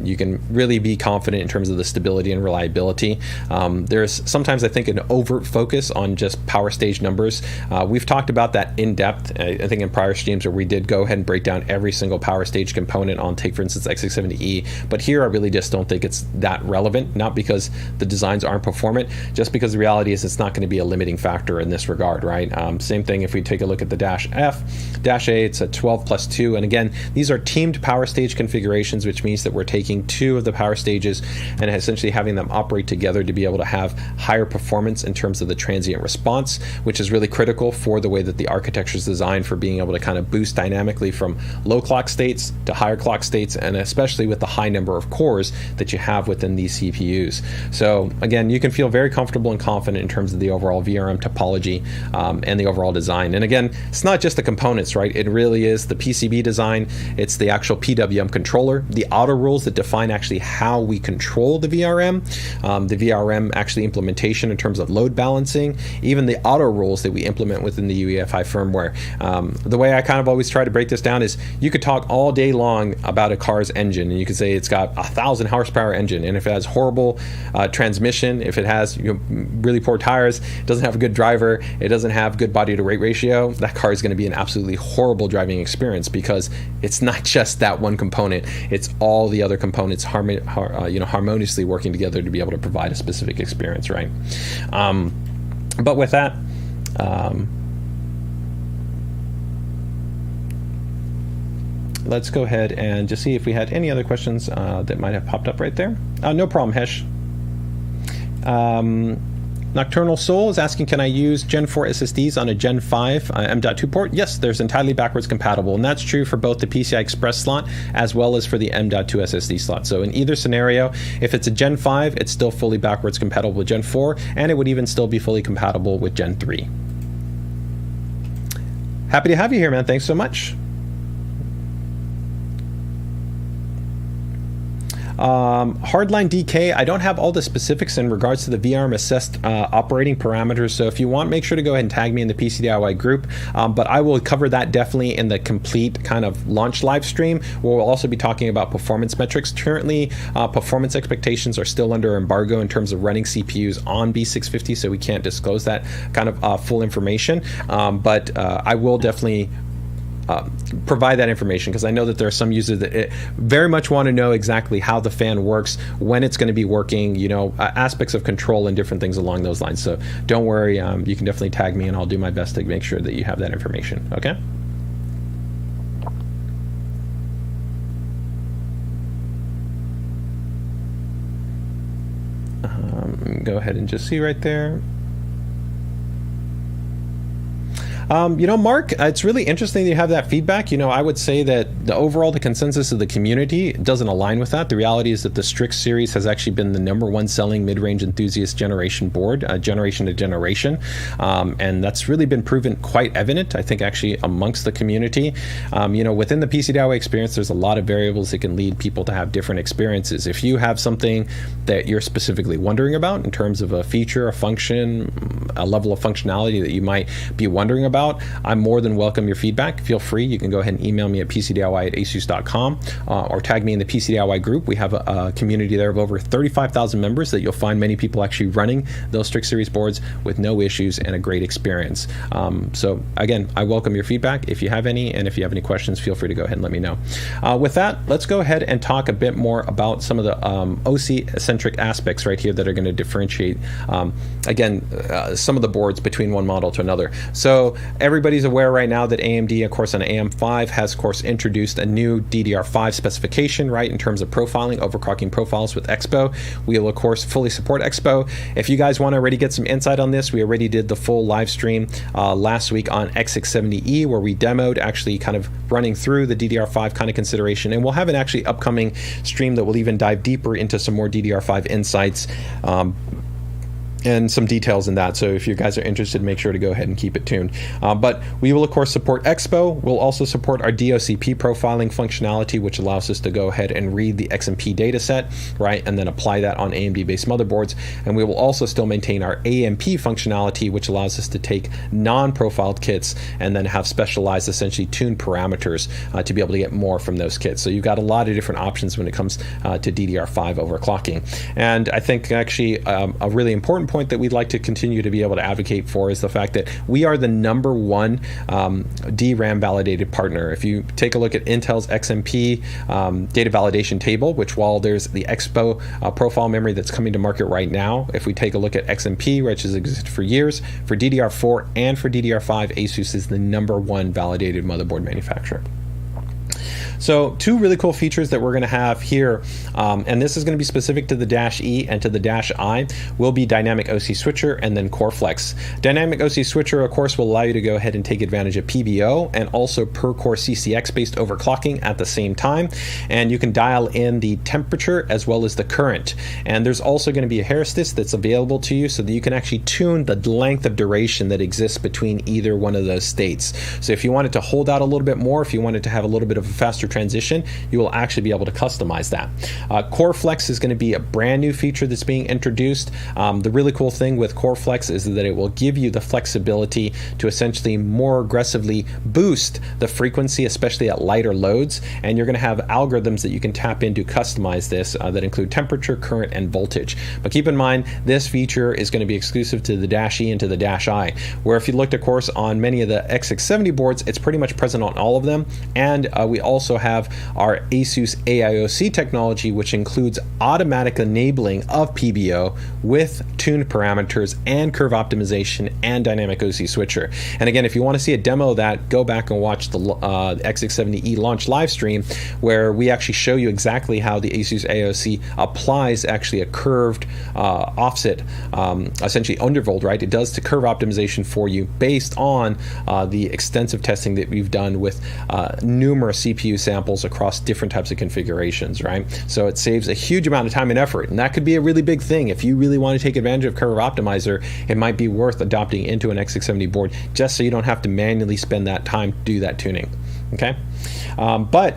You can really be confident in terms of the stability and reliability. There's sometimes, I think, an overt focus on just power stage numbers. We've talked about that in depth, I think in prior streams, where we did go ahead and break down every single power stage component on, take for instance, X670E, but here I really just don't think it's that relevant, not because the designs aren't performant, just because the reality is it's not going to be a limiting factor in this regard, right? Same thing if we take a look at the Dash F, Dash A, it's a 12+2, and again, these are teamed power stage configurations, which means that we're taking 2 of the power stages and essentially having them operate together to be able to have higher performance in terms of the transient response, which is really critical for the way that the architecture is designed for being able to kind of boost dynamically from low clock states to higher clock states, and especially with the high number of cores that you have within these CPUs. So again, you can feel very comfortable and confident in terms of the overall VRM topology and the overall design. And again, it's not just the components, right? It really is the PCB design, it's the actual PWM controller, the auto rules that define actually how we control the VRM, the VRM actually implementation in terms of load balancing, even the auto rules that we implement within the UEFI firmware. The way I kind of always try to break this down is you could talk all day long about a car's engine, and you could say it's got 1,000 horsepower engine, and if it has horrible transmission, if it has really poor tires, it doesn't have a good driver, it doesn't have good body to weight ratio, that car is going to be an absolutely horrible driving experience, because it's not just that one component, it's all the other components harmoniously working together to be able to provide a specific experience, right? But with that, let's go ahead and just see if we had any other questions that might have popped up right there. No problem, Hesh. Nocturnal Soul is asking, can I use Gen 4 SSDs on a Gen 5 M.2 port? Yes, there's entirely backwards compatible, and that's true for both the PCI Express slot as well as for the M.2 SSD slot. So in either scenario, if it's a Gen 5, it's still fully backwards compatible with Gen 4, and it would even still be fully compatible with Gen 3. Happy to have you here, man. Thanks so much. Hardline DK, I don't have all the specifics in regards to the VRM assessed operating parameters, so if you want, make sure to go ahead and tag me in the PC DIY group, but I will cover that definitely in the complete kind of launch live stream, where we'll also be talking about performance metrics. Currently, performance expectations are still under embargo in terms of running CPUs on B650, so we can't disclose that kind of full information, but I will definitely provide that information, because I know that there are some users that very much want to know exactly how the fan works, when it's going to be working, aspects of control and different things along those lines. So don't worry, you can definitely tag me and I'll do my best to make sure that you have that information. Okay. Go ahead and just see right there. Mark, it's really interesting that you have that feedback. I would say that the consensus of the community doesn't align with that. The reality is that the Strix series has actually been the #1 selling mid-range enthusiast generation board, generation to generation. And that's really been proven quite evident, I think, actually amongst the community. Within the PC DIY experience, there's a lot of variables that can lead people to have different experiences. If you have something that you're specifically wondering about in terms of a feature, a function, a level of functionality that you might be wondering about, I'm more than welcome your feedback. Feel free. You can go ahead and email me at pcdiy@asus.com or tag me in the PC DIY group. We have a community there of over 35,000 members that you'll find many people actually running those Strix series boards with no issues and a great experience. So again, I welcome your feedback if you have any, and if you have any questions, feel free to go ahead and let me know. With that, let's go ahead and talk a bit more about some of the OC-centric aspects right here that are going to differentiate, some of the boards between one model to another. So everybody's aware right now that AMD, of course, on AM5 has, of course, introduced a new DDR5 specification, right, in terms of profiling, overclocking profiles with Expo. We'll, of course, fully support Expo. If you guys want to already get some insight on this, we already did the full live stream last week on X670E, where we demoed actually kind of running through the DDR5 kind of consideration, and we'll have an actually upcoming stream that will even dive deeper into some more DDR5 insights and some details in that. So if you guys are interested, make sure to go ahead and keep it tuned. But we will, of course, support Expo. We'll also support our DOCP profiling functionality, which allows us to go ahead and read the XMP data set, right, and then apply that on AMD-based motherboards. And we will also still maintain our AMP functionality, which allows us to take non-profiled kits and then have specialized, essentially tuned parameters to be able to get more from those kits. So you've got a lot of different options when it comes to DDR5 overclocking. And I think actually a really important point that we'd like to continue to be able to advocate for is the fact that we are the #1 DRAM validated partner. If you take a look at Intel's XMP data validation table, which while there's the Expo profile memory that's coming to market right now, if we take a look at XMP, which has existed for years, for DDR4 and for DDR5, ASUS is the #1 validated motherboard manufacturer. So two really cool features that we're going to have here, and this is going to be specific to the Dash E and to the Dash I, will be Dynamic OC Switcher and then Core Flex. Dynamic OC Switcher, of course, will allow you to go ahead and take advantage of PBO and also per-core CCX-based overclocking at the same time, and you can dial in the temperature as well as the current. And there's also going to be a heuristic that's available to you so that you can actually tune the length of duration that exists between either one of those states. So if you wanted to hold out a little bit more, if you wanted to have a little bit of a faster faster transition, you will actually be able to customize that. Core Flex is going to be a brand new feature that's being introduced. The really cool thing with Core Flex is that it will give you the flexibility to essentially more aggressively boost the frequency, especially at lighter loads, and you're going to have algorithms that you can tap into customize this that include temperature, current, and voltage. But keep in mind, this feature is going to be exclusive to the Dash E and to the Dash I, where if you looked, of course, on many of the X670 boards, it's pretty much present on all of them. And we also have our ASUS AIOC technology, which includes automatic enabling of PBO with tuned parameters and curve optimization and dynamic OC switcher. And again, if you want to see a demo of that, go back and watch the X670E launch live stream, where we actually show you exactly how the ASUS AIOC applies actually a curved offset, essentially undervolt, right? It does the curve optimization for you based on the extensive testing that we've done with numerous CPU samples across different types of configurations, right? So it saves a huge amount of time and effort, and that could be a really big thing. If you really want to take advantage of Curve Optimizer, it might be worth adopting into an X670 board just so you don't have to manually spend that time to do that tuning, okay? But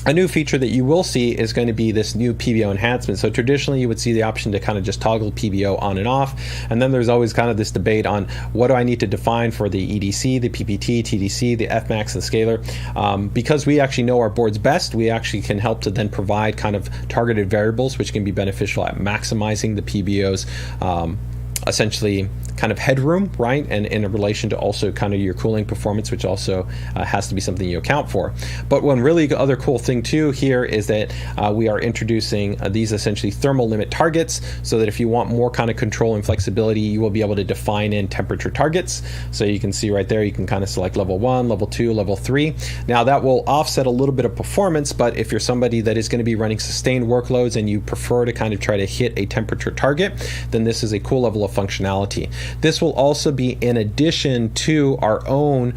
a new feature that you will see is going to be this new PBO enhancement. So traditionally you would see the option to kind of just toggle PBO on and off, and then there's always kind of this debate on what do I need to define for the EDC, the PPT, TDC, the Fmax, and scalar. Because we actually know our boards best, we actually can help to then provide kind of targeted variables which can be beneficial at maximizing the PBO's essentially kind of headroom, right? And in relation to also kind of your cooling performance, which also has to be something you account for. But one really other cool thing too here is that we are introducing these essentially thermal limit targets, so that if you want more kind of control and flexibility, you will be able to define in temperature targets. So you can see right there, you can kind of select level 1, level 2, level 3. Now that will offset a little bit of performance, but if you're somebody that is going to be running sustained workloads and you prefer to kind of try to hit a temperature target, then this is a cool level of functionality. This will also be in addition to our own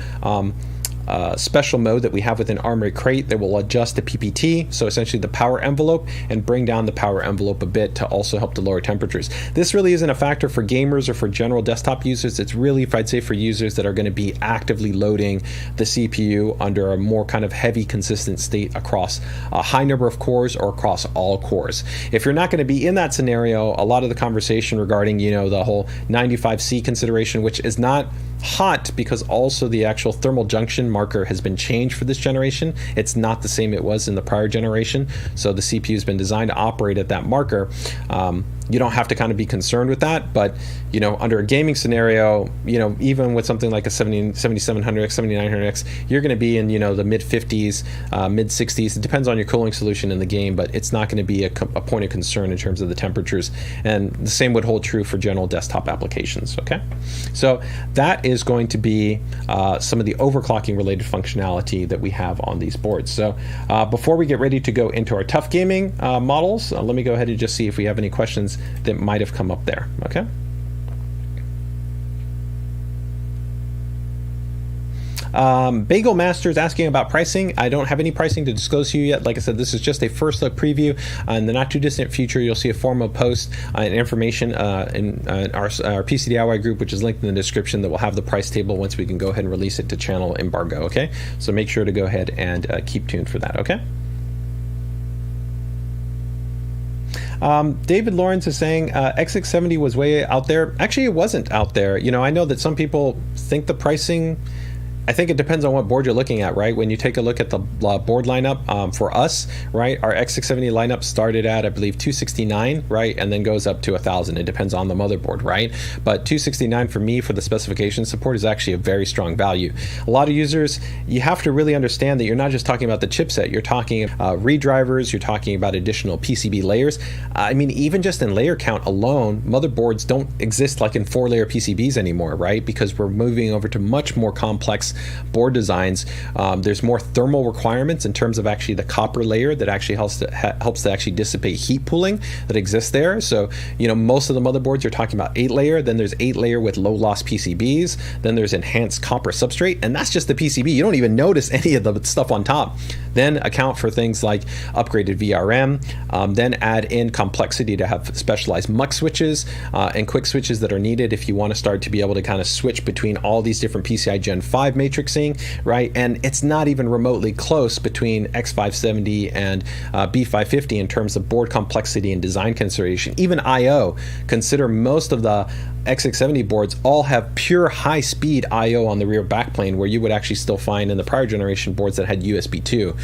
special mode that we have within Armory Crate that will adjust the PPT, so essentially the power envelope, and bring down the power envelope a bit to also help to lower temperatures. This really isn't a factor for gamers or for general desktop users. It's really, if I'd say, for users that are going to be actively loading the CPU under a more kind of heavy consistent state across a high number of cores or across all cores. If you're not going to be in that scenario, a lot of the conversation regarding, you know, the whole 95C consideration, which is not hot because also the actual thermal junction marker has been changed for this generation. It's not the same it was in the prior generation, so the CPU has been designed to operate at that marker. You don't have to kind of be concerned with that, but you know, under a gaming scenario, you know, even with something like a 7700X, 7900X, you're going to be in, you know, the mid 50s, mid 60s. It depends on your cooling solution in the game, but it's not going to be a point of concern in terms of the temperatures. And the same would hold true for general desktop applications. Okay, so that is going to be some of the overclocking related functionality that we have on these boards. So before we get ready to go into our TUF Gaming models, let me go ahead and just see if we have any questions that might have come up there. Okay. Bagel Master is asking about pricing. I don't have any pricing to disclose to you yet. Like I said, this is just a first look preview. In the not too distant future, you'll see a formal post and information in our PC DIY group, which is linked in the description, that will have the price table once we can go ahead and release it to channel embargo. Okay, so make sure to go ahead and keep tuned for that. Okay. David Lawrence is saying X670 was way out there. Actually, it wasn't out there. You know, I know that some people think the pricing, I think it depends on what board you're looking at, right? When you take a look at the board lineup for us, right, our X670 lineup started at, I believe, $269, right, and then goes up to $1,000. It depends on the motherboard, right? But $269 for me for the specification support is actually a very strong value. A lot of users, you have to really understand that you're not just talking about the chipset. You're talking redrivers. You're talking about additional PCB layers. I mean, even just in layer count alone, motherboards don't exist like in 4-layer PCBs anymore, right? Because we're moving over to much more complex board designs. There's more thermal requirements in terms of actually the copper layer that actually helps to actually dissipate heat pooling that exists there. So, you know, most of the motherboards you're talking about 8-layer, then there's 8-layer with low loss PCBs, then there's enhanced copper substrate, and that's just the PCB. You don't even notice any of the stuff on top. Then account for things like upgraded VRM, then add in complexity to have specialized MUX switches and quick switches that are needed if you want to start to be able to kind of switch between all these different PCIe Gen 5 matrixing, right? And it's not even remotely close between X570 and B550 in terms of board complexity and design consideration. Even I/O, consider most of the X670 boards all have pure high-speed I/O on the rear backplane, where you would actually still find in the prior generation boards that had USB 2.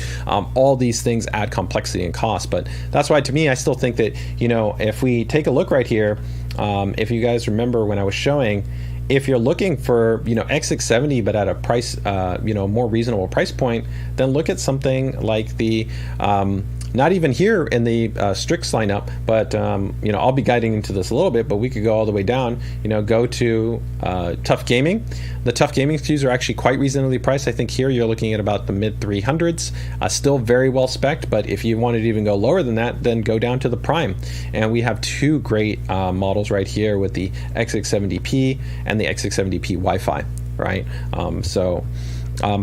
All these things add complexity and cost, but that's why, to me, I still think that, you know, if we take a look right here, if you guys remember when I was showing, if you're looking for, you know, X670 but at a price, you know, more reasonable price point, then look at something like the not even here in the Strix lineup, but you know, I'll be guiding into this a little bit, but we could go all the way down, you know, go to TUF Gaming. The TUF Gaming SKUs are actually quite reasonably priced. I think here you're looking at about the mid 300s, still very well spec'd, but if you wanted to even go lower than that, then go down to the Prime. And we have two great models right here with the X670P and the X670P Wi-Fi, right?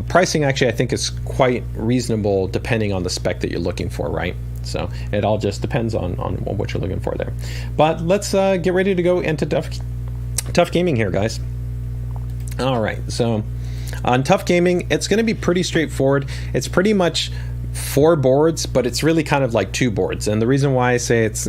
Pricing actually I think is quite reasonable depending on the spec that you're looking for, right? So it all just depends on what you're looking for there. But let's get ready to go into TUF Gaming here, guys. All right, so on TUF Gaming, it's going to be pretty straightforward. It's pretty much 4 boards, but it's really kind of like 2 boards. And the reason why I say it's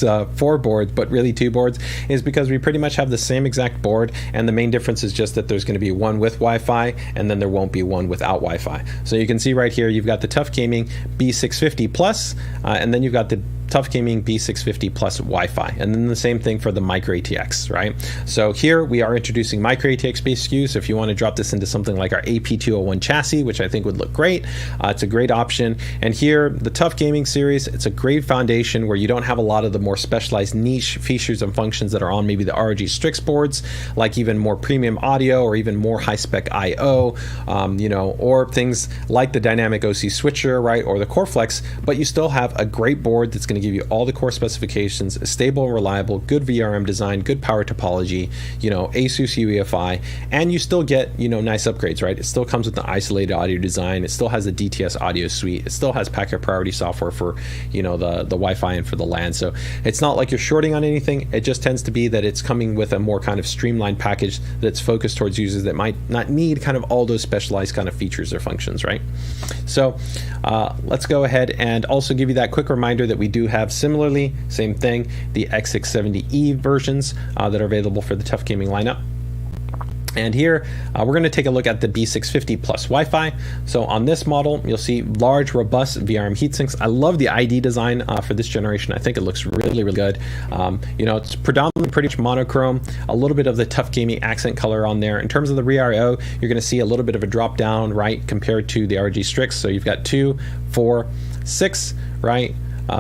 4 boards, but really 2 boards, is because we pretty much have the same exact board, and the main difference is just that there's going to be one with Wi-Fi, and then there won't be one without Wi-Fi. So you can see right here, you've got the TUF Gaming B650 Plus, and then you've got the TUF Gaming B650-PLUS-WiFi, and then the same thing for the Micro ATX, right? So here we are introducing Micro ATX based SKUs. So if you want to drop this into something like our AP201 chassis, which I think would look great, it's a great option. And here, the TUF Gaming Series, it's a great foundation where you don't have a lot of the more specialized niche features and functions that are on maybe the ROG Strix boards, like even more premium audio or even more high-spec I/O, you know, or things like the Dynamic OC switcher, right, or the CoreFlex, but you still have a great board that's going to give you all the core specifications, stable and reliable, good VRM design, good power topology, you know, ASUS UEFI, and you still get, you know, nice upgrades, right? It still comes with the isolated audio design. It still has the DTS audio suite. It still has packet priority software for, you know, the Wi-Fi and for the LAN. So it's not like you're shorting on anything. It just tends to be that it's coming with a more kind of streamlined package that's focused towards users that might not need kind of all those specialized kind of features or functions, right? So let's go ahead and also give you that quick reminder that we do have similarly, same thing, the X670E versions that are available for the TUF Gaming lineup. And here we're going to take a look at the B650-PLUS-WiFi. So on this model, you'll see large, robust VRM heatsinks. I love the ID design for this generation. I think it looks really, really good. You know, it's predominantly pretty much monochrome, a little bit of the TUF Gaming accent color on there. In terms of the rear I/O, you're going to see a little bit of a drop down, right, compared to the ROG Strix. So you've got 2, 4, 6, right?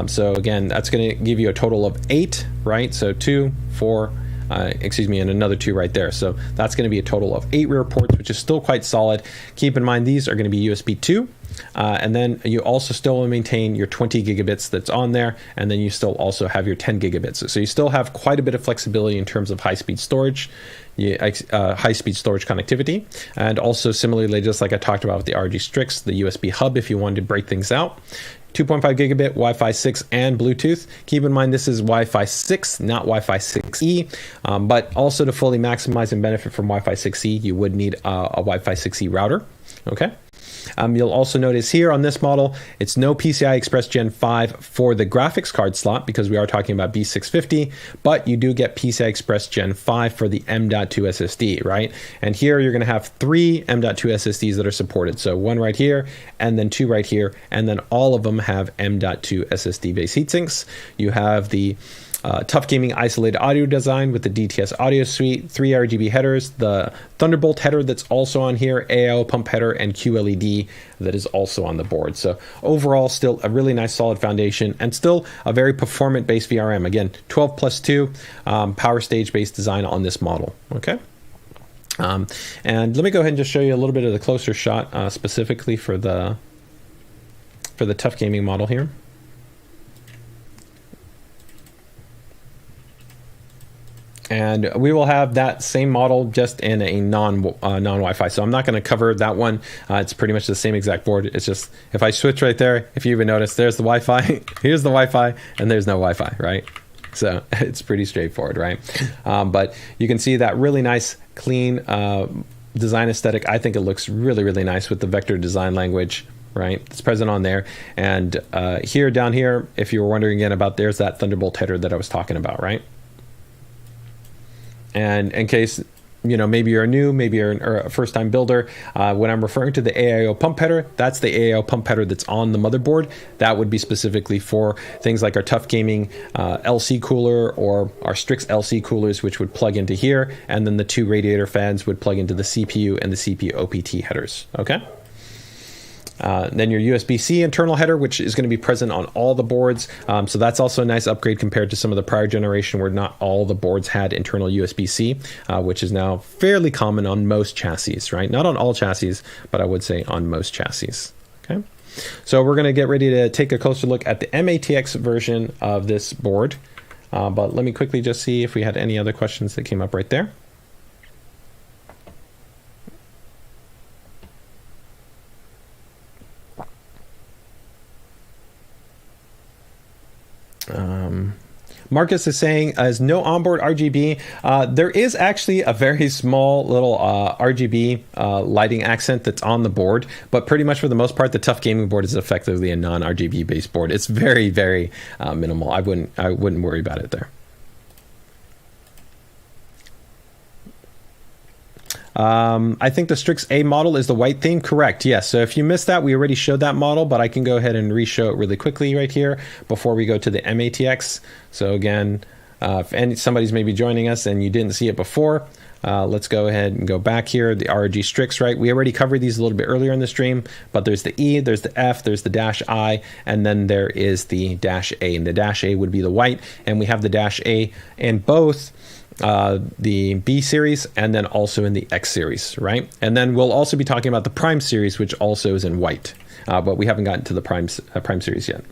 So again, that's going to give you a total of 8, right? So 2, 4, excuse me, and another 2 right there. So that's going to be a total of 8 rear ports, which is still quite solid. Keep in mind, these are going to be USB 2. And then you also still maintain your 20 gigabits that's on there, and then you still also have your 10 gigabits. So you still have quite a bit of flexibility in terms of high-speed storage, high-speed storage connectivity, and also similarly, just like I talked about with the ROG Strix, the USB hub if you wanted to break things out. 2.5 gigabit, Wi-Fi 6, and Bluetooth. Keep in mind this is Wi-Fi 6, not Wi-Fi 6E, but also to fully maximize and benefit from Wi-Fi 6E, you would need a Wi-Fi 6E router, okay? You'll also notice here on this model, it's no PCI Express Gen 5 for the graphics card slot because we are talking about B650, but you do get PCI Express Gen 5 for the M.2 SSD, right? And here you're going to have 3 M.2 SSDs that are supported. So 1 right here, and then 2 right here, and then all of them have M.2 SSD based heatsinks. You have the TUF Gaming isolated audio design with the DTS audio suite, 3 RGB headers, the Thunderbolt header that's also on here, AIO pump header, and QLED that is also on the board. So overall, still a really nice solid foundation and still a very performant based VRM. Again, 12+2 power stage based design on this model. Okay. And let me go ahead and just show you a little bit of the closer shot specifically for the TUF Gaming model here. And we will have that same model just in a non-Wi-Fi. So I'm not going to cover that one. It's pretty much the same exact board. It's just, if I switch right there, if you even notice, there's the Wi-Fi, here's the Wi-Fi, and there's no Wi-Fi, right? So it's pretty straightforward, right? But you can see that really nice, clean design aesthetic, I think it looks really, really nice with the vector design language, right? It's present on there. And here, down here, if you were wondering again about, there's that Thunderbolt header that I was talking about, right? And in case, you know, maybe you're new, maybe you're a first-time builder, when I'm referring to the AIO pump header, that's the AIO pump header that's on the motherboard. That would be specifically for things like our TUF Gaming LC cooler or our Strix LC coolers, which would plug into here, and then the 2 radiator fans would plug into the CPU and the CPU OPT headers, okay? Then your USB-C internal header, which is going to be present on all the boards. So that's also a nice upgrade compared to some of the prior generation where not all the boards had internal USB-C, which is now fairly common on most chassis, right? Not on all chassis, but I would say on most chassis. Okay. So we're going to get ready to take a closer look at the mATX version of this board. But let me quickly just see if we had any other questions that came up right there. Marcus is saying, as no onboard RGB, there is actually a very small little RGB lighting accent that's on the board, but pretty much for the most part, the TUF Gaming board is effectively a non-RGB based board. It's very, very minimal. I wouldn't worry about it there. I think the Strix A model is the white theme. Correct. Yes. So if you missed that, we already showed that model, but I can go ahead and re-show it really quickly right here before we go to the mATX. So again, if somebody's maybe joining us and you didn't see it before, let's go ahead and go back here. The ROG Strix, right? We already covered these a little bit earlier in the stream, but there's the E, there's the F, there's the dash I, and then there is the dash A, and the dash A would be the white, and we have the dash A in both the B series and then also in the X series, right? And then we'll also be talking about the Prime series, which also is in white, but we haven't gotten to the Prime series yet.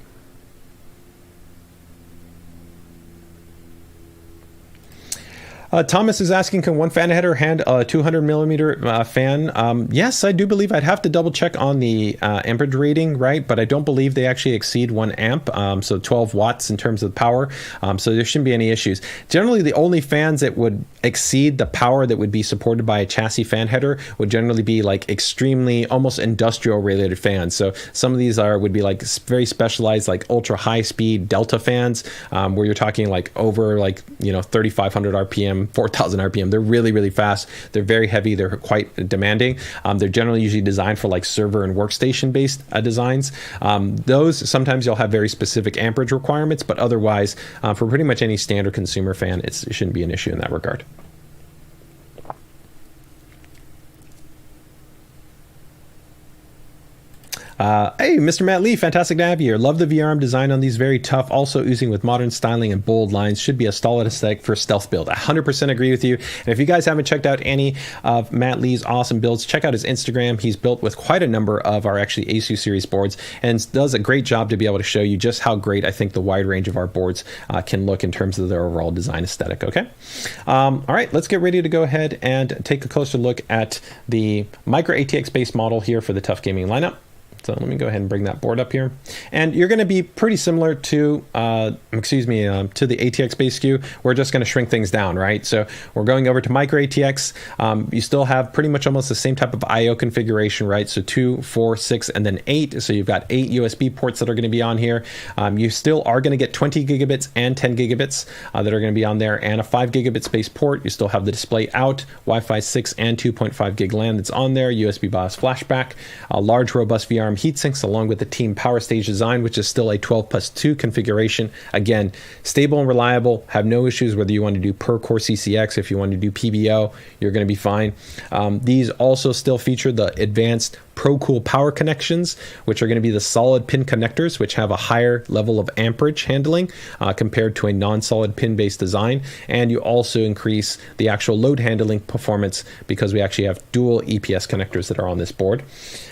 Thomas is asking, can one fan header handle a 200 millimeter fan? Yes, I do believe. I'd have to double check on the amperage rating, right? But I don't believe they actually exceed 1 amp, so 12 watts in terms of power. So there shouldn't be any issues. Generally, the only fans that would exceed the power that would be supported by a chassis fan header would generally be like extremely, almost industrial related fans. So some of these would be like very specialized, like ultra high speed Delta fans, where you're talking like over 3,500 RPM. 4,000 RPM. They're really, really fast. They're very heavy. They're quite demanding. They're generally usually designed for like server and workstation based designs. Those sometimes you'll have very specific amperage requirements, but otherwise for pretty much any standard consumer fan, it shouldn't be an issue in that regard. Hey, Mr. Matt Lee, fantastic to have you here. Love the VRM design on these, very tough. Also oozing with modern styling and bold lines. Should be a solid aesthetic for stealth build. I 100% agree with you. And if you guys haven't checked out any of Matt Lee's awesome builds, check out his Instagram. He's built with quite a number of our actually ASUS series boards and does a great job to be able to show you just how great I think the wide range of our boards can look in terms of their overall design aesthetic. Okay. All right, let's get ready to go ahead and take a closer look at the micro ATX based model here for the TUF Gaming lineup. So let me go ahead and bring that board up here. And you're going to be pretty similar to, to the ATX-based SKU. We're just going to shrink things down, right? So we're going over to micro ATX. You still have pretty much almost the same type of I/O configuration, right? So 2, 4, 6, and then 8. So you've got 8 USB ports that are going to be on here. You still are going to get 20 gigabits and 10 gigabits that are going to be on there, and a 5 gigabit space port. You still have the display out, Wi-Fi 6 and 2.5 gig LAN that's on there, USB BIOS flashback, a large robust VRM heatsinks along with the Team Power Stage design, which is still a 12+2 configuration. Again, stable and reliable, have no issues whether you want to do per core CCX, if you want to do PBO, you're going to be fine. These also still feature the advanced ProCool power connections, which are going to be the solid pin connectors, which have a higher level of amperage handling compared to a non-solid pin based design. And you also increase the actual load handling performance because we actually have dual EPS connectors that are on this board.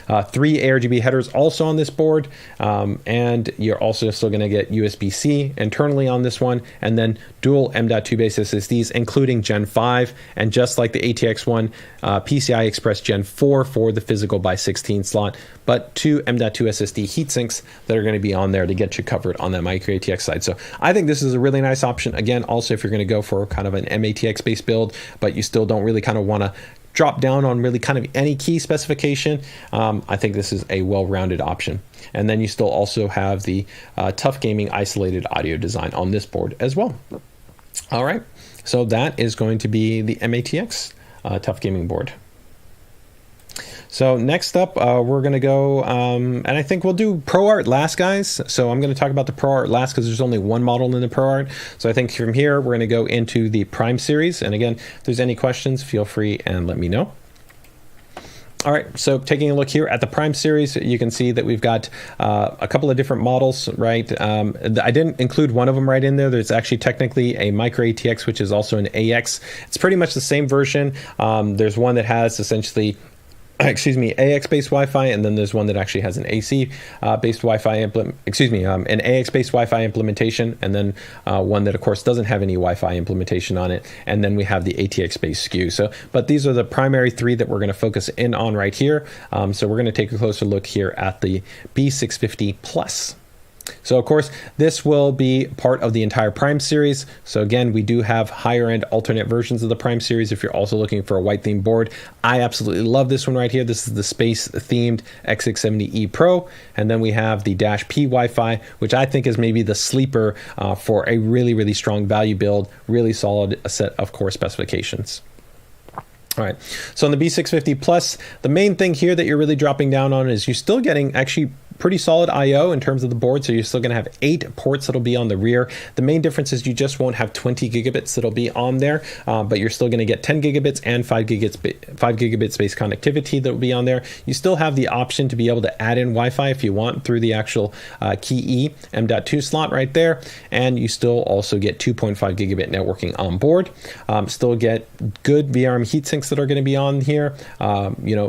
3 ARGB headers also on this board, and you're also still going to get USB-C internally on this one, and then dual M.2 based SSDs, including Gen 5, and just like the ATX one, PCI Express Gen 4 for the physical by 16 slot, but 2 M.2 SSD heatsinks that are going to be on there to get you covered on that micro ATX side. So I think this is a really nice option. Again, also if you're going to go for kind of an mATX based build, but you still don't really kind of want to drop down on really kind of any key specification, I think this is a well-rounded option. And then you still also have the TUF Gaming isolated audio design on this board as well. All right, so that is going to be the mATX TUF Gaming board. So next up, we're going to go, and I think we'll do ProArt last, guys. So I'm going to talk about the ProArt last because there's only one model in the ProArt. So I think from here, we're going to go into the Prime series. And again, if there's any questions, feel free and let me know. All right, so taking a look here at the Prime series, you can see that we've got a couple of different models, right? I didn't include one of them right in there. There's actually technically a micro ATX, which is also an AX. It's pretty much the same version. There's one that has essentially AX-based Wi-Fi, and then there's one that actually has an AC-based Wi-Fi an AX-based Wi-Fi implementation, and then one that, of course, doesn't have any Wi-Fi implementation on it, and then we have the ATX-based SKU. So, but these are the primary three that we're going to focus in on right here. So we're going to take a closer look here at the B650 Plus. So of course, this will be part of the entire Prime series. So again, we do have higher end alternate versions of the Prime series if you're also looking for a white themed board. I absolutely love this one right here. This is the space themed X670E Pro. And then we have the Dash P Wi-Fi, which I think is maybe the sleeper for a really, really strong value build, really solid set of core specifications. All right, so on the B650 Plus, the main thing here that you're really dropping down on is you're still getting actually pretty solid I/O in terms of the board. So you're still going to have 8 ports that'll be on the rear. The main difference is you just won't have 20 gigabits that'll be on there, but you're still going to get 10 gigabits and 5 gigabit space connectivity that will be on there. You still have the option to be able to add in Wi-Fi if you want through the actual Key M.2 slot right there, and you still also get 2.5 gigabit networking on board. Still get good VRM heatsinks that are going to be on here.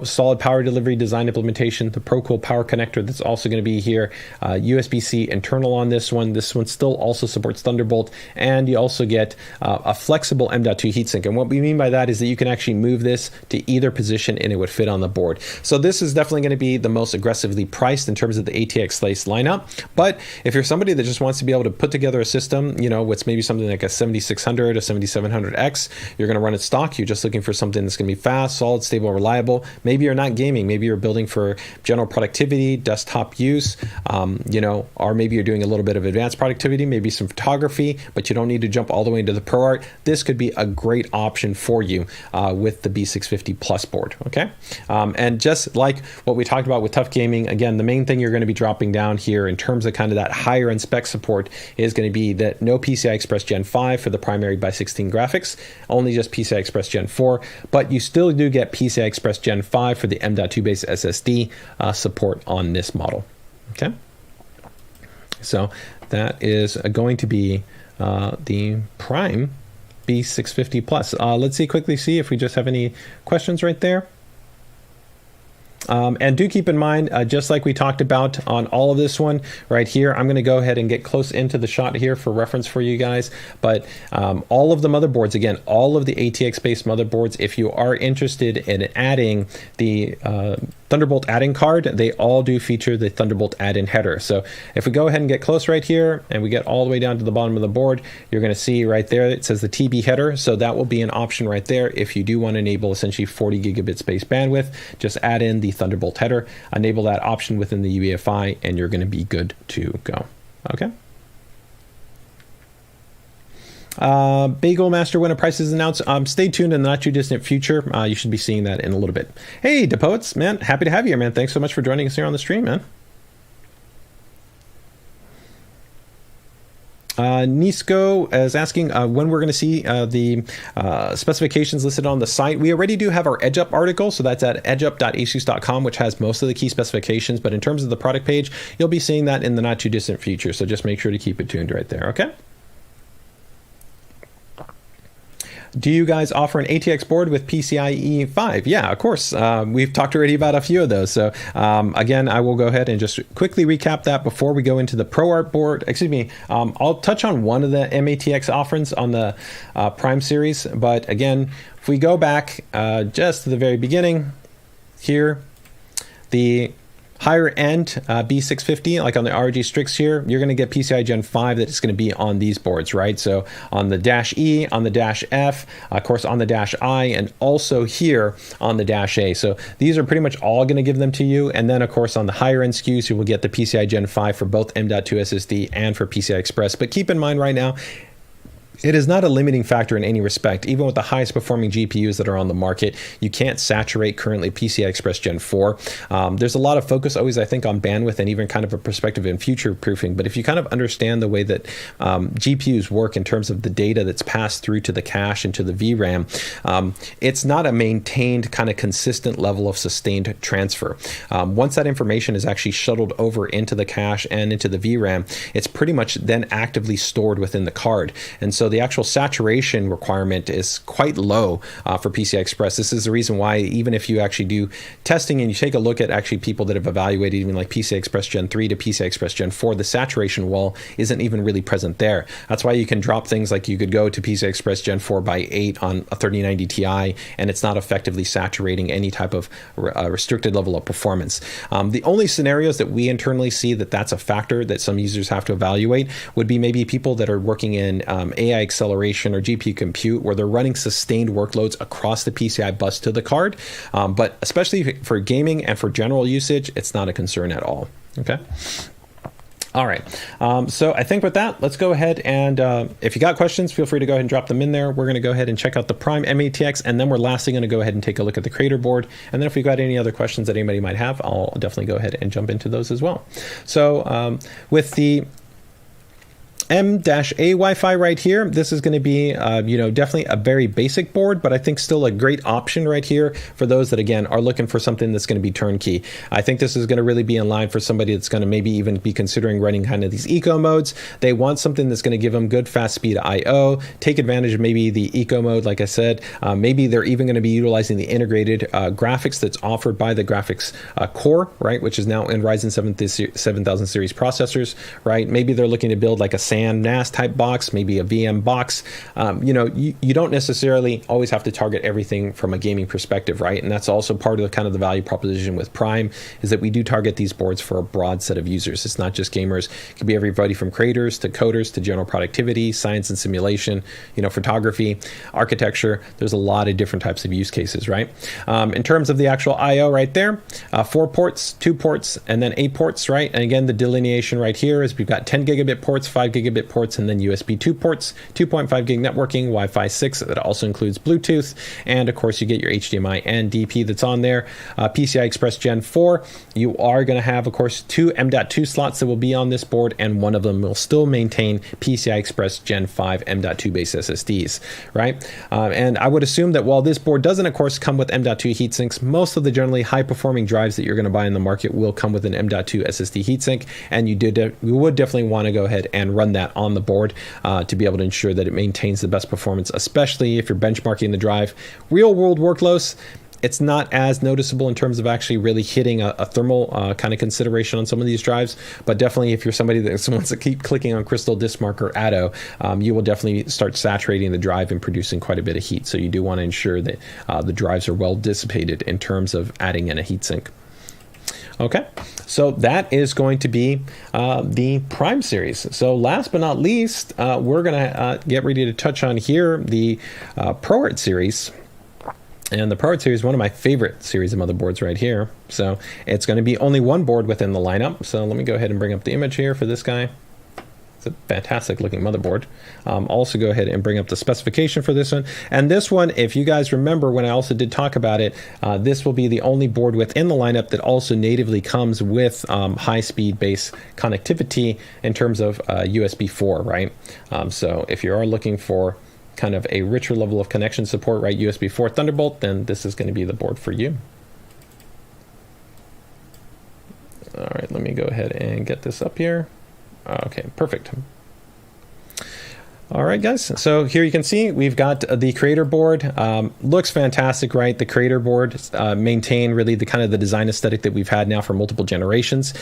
Solid power delivery design implementation, the ProCool power connector that's also going to be here, USB-C internal on this one. This one still also supports Thunderbolt, and you also get a flexible M.2 heatsink. And what we mean by that is that you can actually move this to either position and it would fit on the board. So this is definitely going to be the most aggressively priced in terms of the ATX-based lineup. But if you're somebody that just wants to be able to put together a system, what's maybe something like a 7600 or 7700X, you're going to run it stock. You're just looking for something that's going to be fast, solid, stable, reliable. Maybe you're not gaming. Maybe you're building for general productivity, desktop use, or maybe you're doing a little bit of advanced productivity, maybe some photography, but you don't need to jump all the way into the ProArt. This could be a great option for you with the B650 Plus board, okay? And just like what we talked about with TUF Gaming, again, the main thing you're going to be dropping down here in terms of kind of that higher end spec support is going to be that no PCI Express Gen 5 for the primary by 16 graphics, only just PCI Express Gen 4, but you still do get PCI Express Gen 5 for the M.2 based SSD support on this model. Okay, so that is going to be the Prime B650 Plus. Let's quickly see if we just have any questions right there. And do keep in mind, just like we talked about on all of this one right here, I'm going to go ahead and get close into the shot here for reference for you guys. But all of the motherboards, again, all of the ATX-based motherboards, if you are interested in adding the Thunderbolt add-in card, they all do feature the Thunderbolt add-in header. So if we go ahead and get close right here and we get all the way down to the bottom of the board, you're going to see right there it says the TB header. So that will be an option right there if you do want to enable essentially 40 gigabit space bandwidth. Just add in the Thunderbolt header, enable that option within the UEFI, and you're going to be good to go. Okay. Bagel Master, when a price is announced, stay tuned in the not too distant future. You should be seeing that in a little bit. Hey, DePoets, man, happy to have you here, man. Thanks so much for joining us here on the stream, man. Nisco is asking when we're going to see the specifications listed on the site. We already do have our EdgeUp article, so that's at edgeup.asus.com, which has most of the key specifications. But in terms of the product page, you'll be seeing that in the not too distant future. So just make sure to keep it tuned right there, okay? Do you guys offer an ATX board with PCIe 5? Yeah, of course. We've talked already about a few of those. So again, I will go ahead and just quickly recap that before we go into the ProArt board. Excuse me. I'll touch on one of the mATX offerings on the Prime series. But again, if we go back just to the very beginning here, the higher end B650, like on the ROG Strix here, you're going to get PCIe Gen 5 that is going to be on these boards, right? So on the Dash E, on the Dash F, of course on the Dash I, and also here on the Dash A. So these are pretty much all going to give them to you. And then of course on the higher end SKUs, you will get the PCIe Gen 5 for both M.2 SSD and for PCI Express. But keep in mind right now, it is not a limiting factor in any respect. Even with the highest performing GPUs that are on the market, you can't saturate currently PCI Express Gen 4. There's a lot of focus always, I think, on bandwidth and even kind of a perspective in future proofing. But if you kind of understand the way that GPUs work in terms of the data that's passed through to the cache and to the VRAM, it's not a maintained kind of consistent level of sustained transfer. Once that information is actually shuttled over into the cache and into the VRAM, it's pretty much then actively stored within the card. And so the actual saturation requirement is quite low for PCI Express. This is the reason why even if you actually do testing and you take a look at actually people that have evaluated even like PCI Express Gen 3 to PCI Express Gen 4, the saturation wall isn't even really present there. That's why you can drop things like you could go to PCI Express Gen 4 by 8 on a 3090 Ti and it's not effectively saturating any type of restricted level of performance. The only scenarios that we internally see that that's a factor that some users have to evaluate would be maybe people that are working in AI acceleration or GPU compute where they're running sustained workloads across the PCI bus to the card. But especially for gaming and for general usage, it's not a concern at all. Okay. All right. So I think with that, let's go ahead and if you got questions, feel free to go ahead and drop them in there. We're going to go ahead and check out the Prime mATX, and then we're lastly going to go ahead and take a look at the Creator board. And then if you've got any other questions that anybody might have, I'll definitely go ahead and jump into those as well. So with the M.2 Wi-Fi right here, this is going to be, definitely a very basic board, but I think still a great option right here for those that, again, are looking for something that's going to be turnkey. I think this is going to really be in line for somebody that's going to maybe even be considering running kind of these eco modes. They want something that's going to give them good fast speed I/O, take advantage of maybe the eco mode, like I said. Maybe they're even going to be utilizing the integrated graphics that's offered by the graphics core, right, which is now in Ryzen 7000 series processors, right? Maybe they're looking to build like a SAN NAS type box, maybe a VM box. You don't necessarily always have to target everything from a gaming perspective, right? And that's also part of the kind of the value proposition with Prime is that we do target these boards for a broad set of users. It's not just gamers. It could be everybody from creators to coders to general productivity, science and simulation, photography, architecture. There's a lot of different types of use cases, right? In terms of the actual I/O right there, 4 ports, 2 ports, and then 8 ports, right? And again, the delineation right here is we've got 10 gigabit ports, 5 gigabit ports, and then USB 2 ports, 2.5 gig networking, Wi-Fi 6 that also includes Bluetooth, and of course you get your HDMI and DP that's on there. PCI Express Gen 4, you are going to have, of course, 2 M.2 slots that will be on this board, and one of them will still maintain PCI Express Gen 5 M.2 based SSDs, right? And I would assume that while this board doesn't, of course, come with M.2 heatsinks, most of the generally high-performing drives that you're going to buy in the market will come with an M.2 SSD heatsink, and you would definitely want to go ahead and run that on the board to be able to ensure that it maintains the best performance, especially if you're benchmarking the drive. Real world workloads, it's not as noticeable in terms of actually really hitting a thermal kind of consideration on some of these drives, but definitely if you're somebody that wants to keep clicking on Crystal, Diskmark, or Atto, you will definitely start saturating the drive and producing quite a bit of heat. So you do want to ensure that the drives are well dissipated in terms of adding in a heatsink. Okay, so that is going to be the Prime series. So last but not least, we're going to get ready to touch on here the ProArt series. And the ProArt series is one of my favorite series of motherboards right here. So it's going to be only one board within the lineup. So let me go ahead and bring up the image here for this guy. It's a fantastic looking motherboard. Also go ahead and bring up the specification for this one. And this one, if you guys remember when I also did talk about it, this will be the only board within the lineup that also natively comes with high-speed base connectivity in terms of USB 4, right? So if you are looking for kind of a richer level of connection support, right, USB 4 Thunderbolt, then this is going to be the board for you. All right, let me go ahead and get this up here. Okay, perfect. All right, guys. So here you can see we've got the Creator board. Looks fantastic, right? The Creator board maintain really the kind of the design aesthetic that we've had now for multiple generations.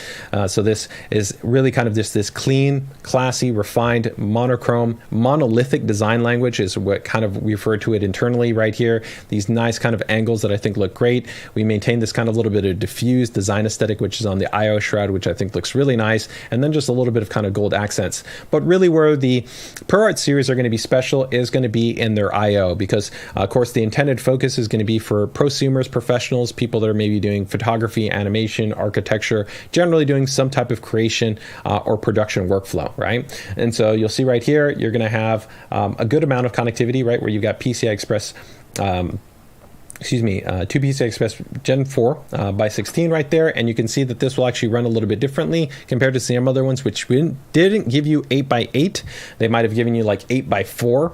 So this is really kind of just this clean, classy, refined, monochrome, monolithic design language is what kind of we refer to it internally right here. These nice kind of angles that I think look great. We maintain this kind of little bit of diffused design aesthetic, which is on the IO shroud, which I think looks really nice. And then just a little bit of kind of gold accents. But really where the ProArt series are going to be special is going to be in their IO, because of course the intended focus is going to be for prosumers, professionals, people that are maybe doing photography, animation, architecture, generally doing some type of creation or production workflow, right? And so you'll see right here, you're going to have a good amount of connectivity, right, where you've got PCI Express two PCI Express Gen 4 by 16 right there, and you can see that this will actually run a little bit differently compared to some other ones, which didn't give you 8x8. They might have given you like 8x4.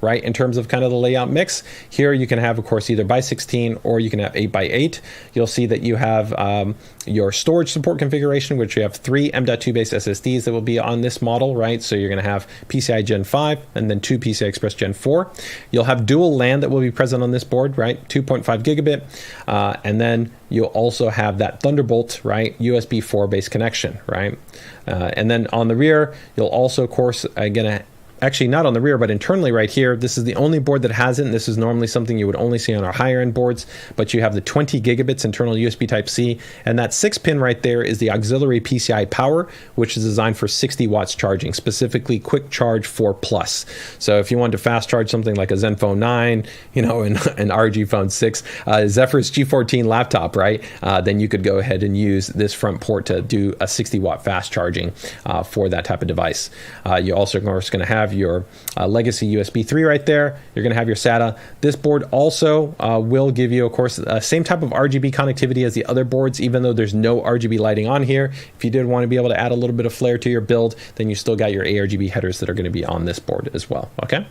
Right, in terms of kind of the layout mix. Here you can have, of course, either by 16 or you can have 8x8. You'll see that you have your storage support configuration, which you have 3 M.2 based SSDs that will be on this model, right? So you're going to have PCIe Gen 5 and then 2 PCI Express Gen 4. You'll have dual LAN that will be present on this board, right? 2.5 gigabit. And then you'll also have that Thunderbolt, right? USB 4 based connection, right? And then on the rear, you'll also, of course, actually not on the rear, but internally right here, this is the only board that has it, and this is normally something you would only see on our higher end boards, but you have the 20 gigabits internal USB Type-C, and that 6-pin right there is the auxiliary PCI power, which is designed for 60 watts charging, specifically Quick Charge 4+. So if you want to fast charge something like a Zenfone 9, you know, an ROG Phone 6, Zephyrus G14 laptop, right, then you could go ahead and use this front port to do a 60 watt fast charging for that type of device. You also, of course, going to have your legacy USB 3 right there. You're going to have your SATA. This board also will give you, of course, same type of RGB connectivity as the other boards, even though there's no RGB lighting on here. If you did want to be able to add a little bit of flair to your build, then you still got your ARGB headers that are going to be on this board as well. Okay,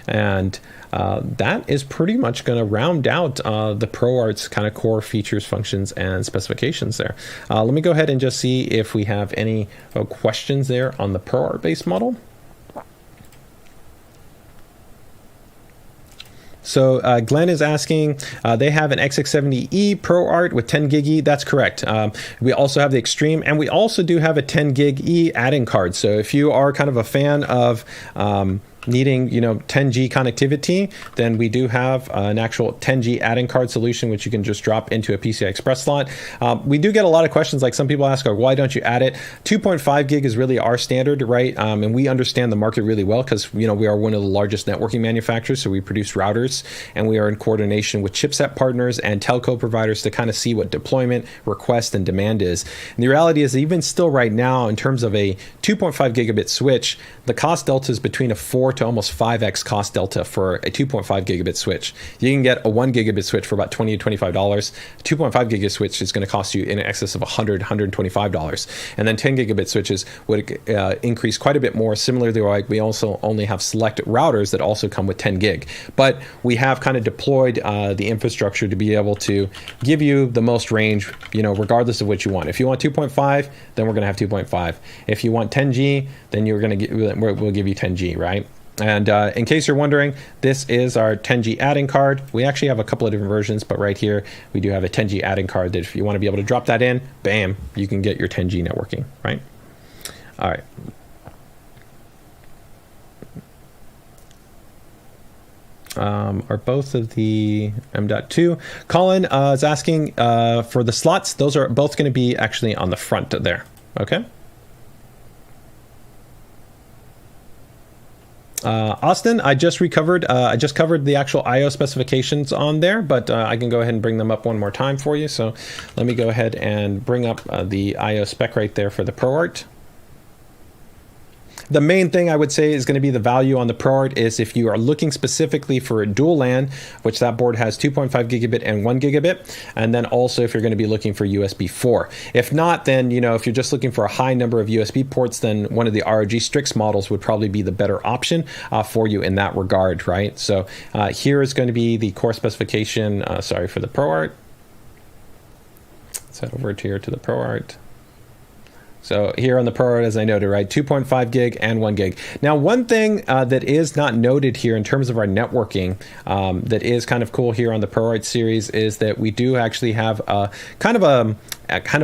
and that is pretty much going to round out the ProArt's kind of core features, functions, and specifications there. Let me go ahead and just see if we have any questions there on the ProArt base model. So Glenn is asking, they have an XX70E ProArt with 10 gig E. That's correct. We also have the Extreme, and we also do have a 10 gig E add-in card. So if you are kind of a fan of needing 10G connectivity, then we do have an actual 10G add-in card solution, which you can just drop into a PCI Express slot. We do get a lot of questions, like some people ask, why don't you add it? 2.5 gig is really our standard, right? And we understand the market really well because we are one of the largest networking manufacturers, so we produce routers, and we are in coordination with chipset partners and telco providers to kind of see what deployment, request, and demand is. And the reality is, even still right now, in terms of a 2.5 gigabit switch, the cost delta is between a 4 to almost 5x cost delta for a 2.5 gigabit switch. You can get a 1 gigabit switch for about $20 to $25. A 2.5 gigabit switch is going to cost you in excess of $100, $125. And then 10 gigabit switches would increase quite a bit more. Similarly, like we also only have select routers that also come with 10 gig. But we have kind of deployed the infrastructure to be able to give you the most range, regardless of what you want. If you want 2.5, then we're going to have 2.5. If you want 10G, then we'll give you 10G, right? And in case you're wondering, this is our 10G add-in card. We actually have a couple of different versions, but right here we do have a 10G add-in card that if you want to be able to drop that in, bam, you can get your 10G networking, right? All right. Are both of the M.2? Colin is asking for the slots. Those are both going to be actually on the front there, okay? Austin, I just covered the actual IO specifications on there, but I can go ahead and bring them up one more time for you. So let me go ahead and bring up the IO spec right there for the ProArt. The main thing I would say is going to be the value on the ProArt is if you are looking specifically for a dual LAN, which that board has 2.5 gigabit and 1 gigabit, and then also if you're going to be looking for USB 4. If not, then if you're just looking for a high number of USB ports, then one of the ROG Strix models would probably be the better option for you in that regard, right? So here is going to be the core specification, for the ProArt. Let's head over here to the ProArt. So here on the ProArt, as I noted, right, 2.5 gig and 1 gig. Now, one thing that is not noted here in terms of our networking that is kind of cool here on the ProArt series is that we do actually have kind of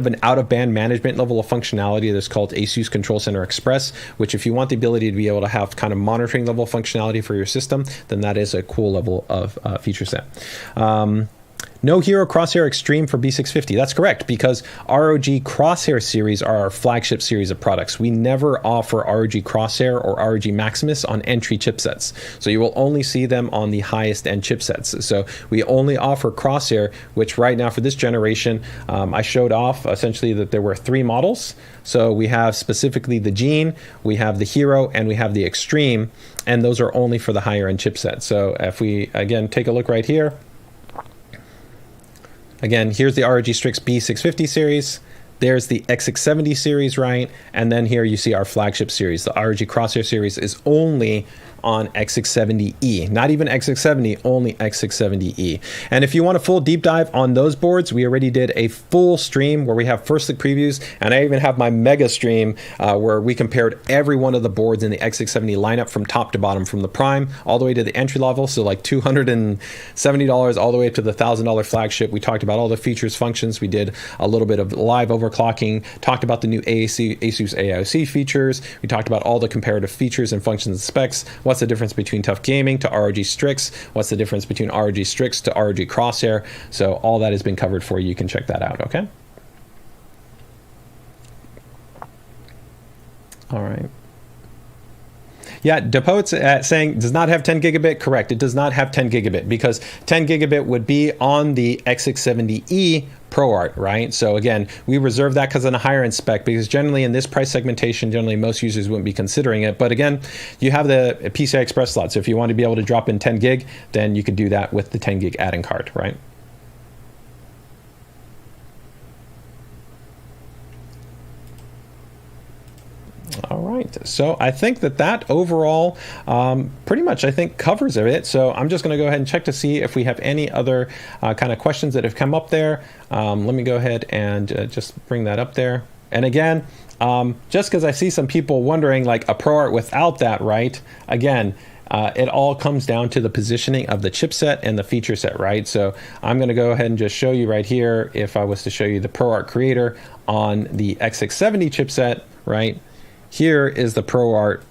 an out-of-band management level of functionality that's called ASUS Control Center Express, which if you want the ability to be able to have kind of monitoring level functionality for your system, then that is a cool level of feature set. No Hero Crosshair Extreme for B650. That's correct, because ROG Crosshair series are our flagship series of products. We never offer ROG Crosshair or ROG Maximus on entry chipsets. So you will only see them on the highest end chipsets. So we only offer Crosshair, which right now for this generation, I showed off essentially that there were 3 models. So we have specifically the Gene, we have the Hero, and we have the Extreme, and those are only for the higher end chipset. So if we, again, take a look right here, again, here's the ROG Strix B650 series. There's the X670 series, right? And then here you see our flagship series. The ROG Crosshair series is only on X670E, not even X670, only X670E. And if you want a full deep dive on those boards, we already did a full stream where we have first look previews, and I even have my mega stream where we compared every one of the boards in the X670 lineup from top to bottom, from the Prime all the way to the entry level, so like $270 all the way to the $1,000 flagship. We talked about all the features, functions. We did a little bit of live overclocking, talked about the new ASUS AIOC features. We talked about all the comparative features and functions and specs. What's the difference between TUF Gaming to ROG Strix? What's the difference between ROG Strix to ROG Crosshair? So all that has been covered for you. You can check that out, okay? All right. Yeah, Depote's saying does not have 10 gigabit. Correct. It does not have 10 gigabit because 10 gigabit would be on the X670E ProArt, right? So again, we reserve that because on a higher end spec, because generally in this price segmentation, generally most users wouldn't be considering it. But again, you have the PCI Express slot. So if you want to be able to drop in 10 gig, then you could do that with the 10 gig add-in card, right? All right, so I think that overall pretty much I think covers it. So I'm just going to go ahead and check to see if we have any other kind of questions that have come up there. Let me go ahead and just bring that up there. And again, just because I see some people wondering like a ProArt without that, right? Again, it all comes down to the positioning of the chipset and the feature set, right? So I'm going to go ahead and just show you right here. If I was to show you the ProArt Creator on the X670 chipset, right? Here is the ProArt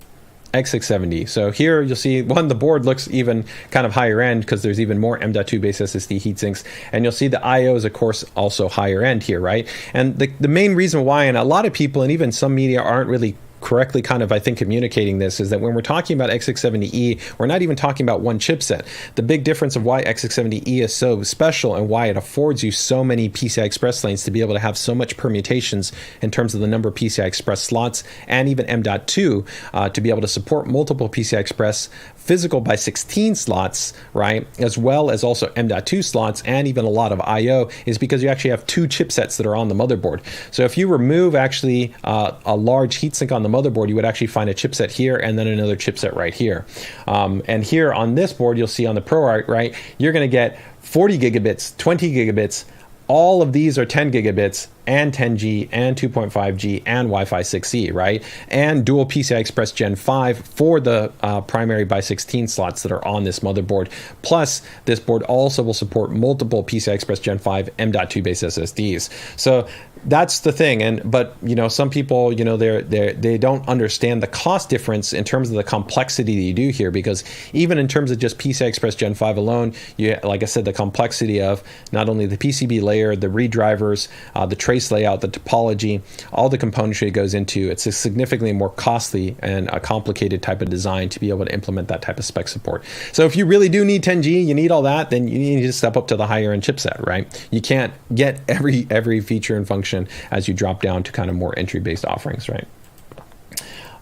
X670. So here you'll see, one, the board looks even kind of higher end because there's even more M.2 based SSD heatsinks. And you'll see the I/O is, of course, also higher end here, right? And the main reason why, and a lot of people and even some media aren't really correctly kind of, I think, communicating this, is that when we're talking about X670E, we're not even talking about one chipset. The big difference of why X670E is so special and why it affords you so many PCI Express lanes to be able to have so much permutations in terms of the number of PCI Express slots and even M.2 to be able to support multiple PCI Express physical by 16 slots, right, as well as also M.2 slots and even a lot of I/O, is because you actually have 2 chipsets that are on the motherboard. So if you remove actually a large heatsink on the motherboard, you would actually find a chipset here and then another chipset right here. And here on this board, you'll see on the ProArt, right, you're going to get 40 gigabits, 20 gigabits. All of these are 10 gigabits and 10G and 2.5G and Wi-Fi 6E, right? And dual PCI Express Gen 5 for the primary by 16 slots that are on this motherboard. Plus, this board also will support multiple PCI Express Gen 5 M.2 based SSDs. So that's the thing. But you know, some people, you know, they don't understand the cost difference in terms of the complexity that you do here, because even in terms of just PCI Express Gen 5 alone, you, like I said, the complexity of not only the PCB layer, the redrivers, the trace layout, the topology, all the componentry it goes into, it's a significantly more costly and a complicated type of design to be able to implement that type of spec support. So if you really do need 10G, you need all that, then you need to step up to the higher end chipset, right? You can't get every feature and function as you drop down to kind of more entry-based offerings, right?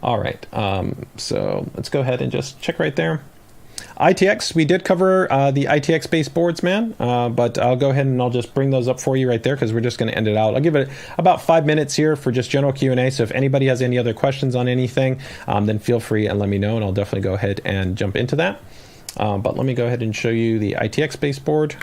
All right, so let's go ahead and just check right there. ITX, we did cover the ITX-based boards, man, but I'll go ahead and I'll just bring those up for you right there because we're just going to end it out. I'll give it about 5 minutes here for just general Q&A, so if anybody has any other questions on anything, then feel free and let me know, and I'll definitely go ahead and jump into that. But let me go ahead and show you the ITX-based board.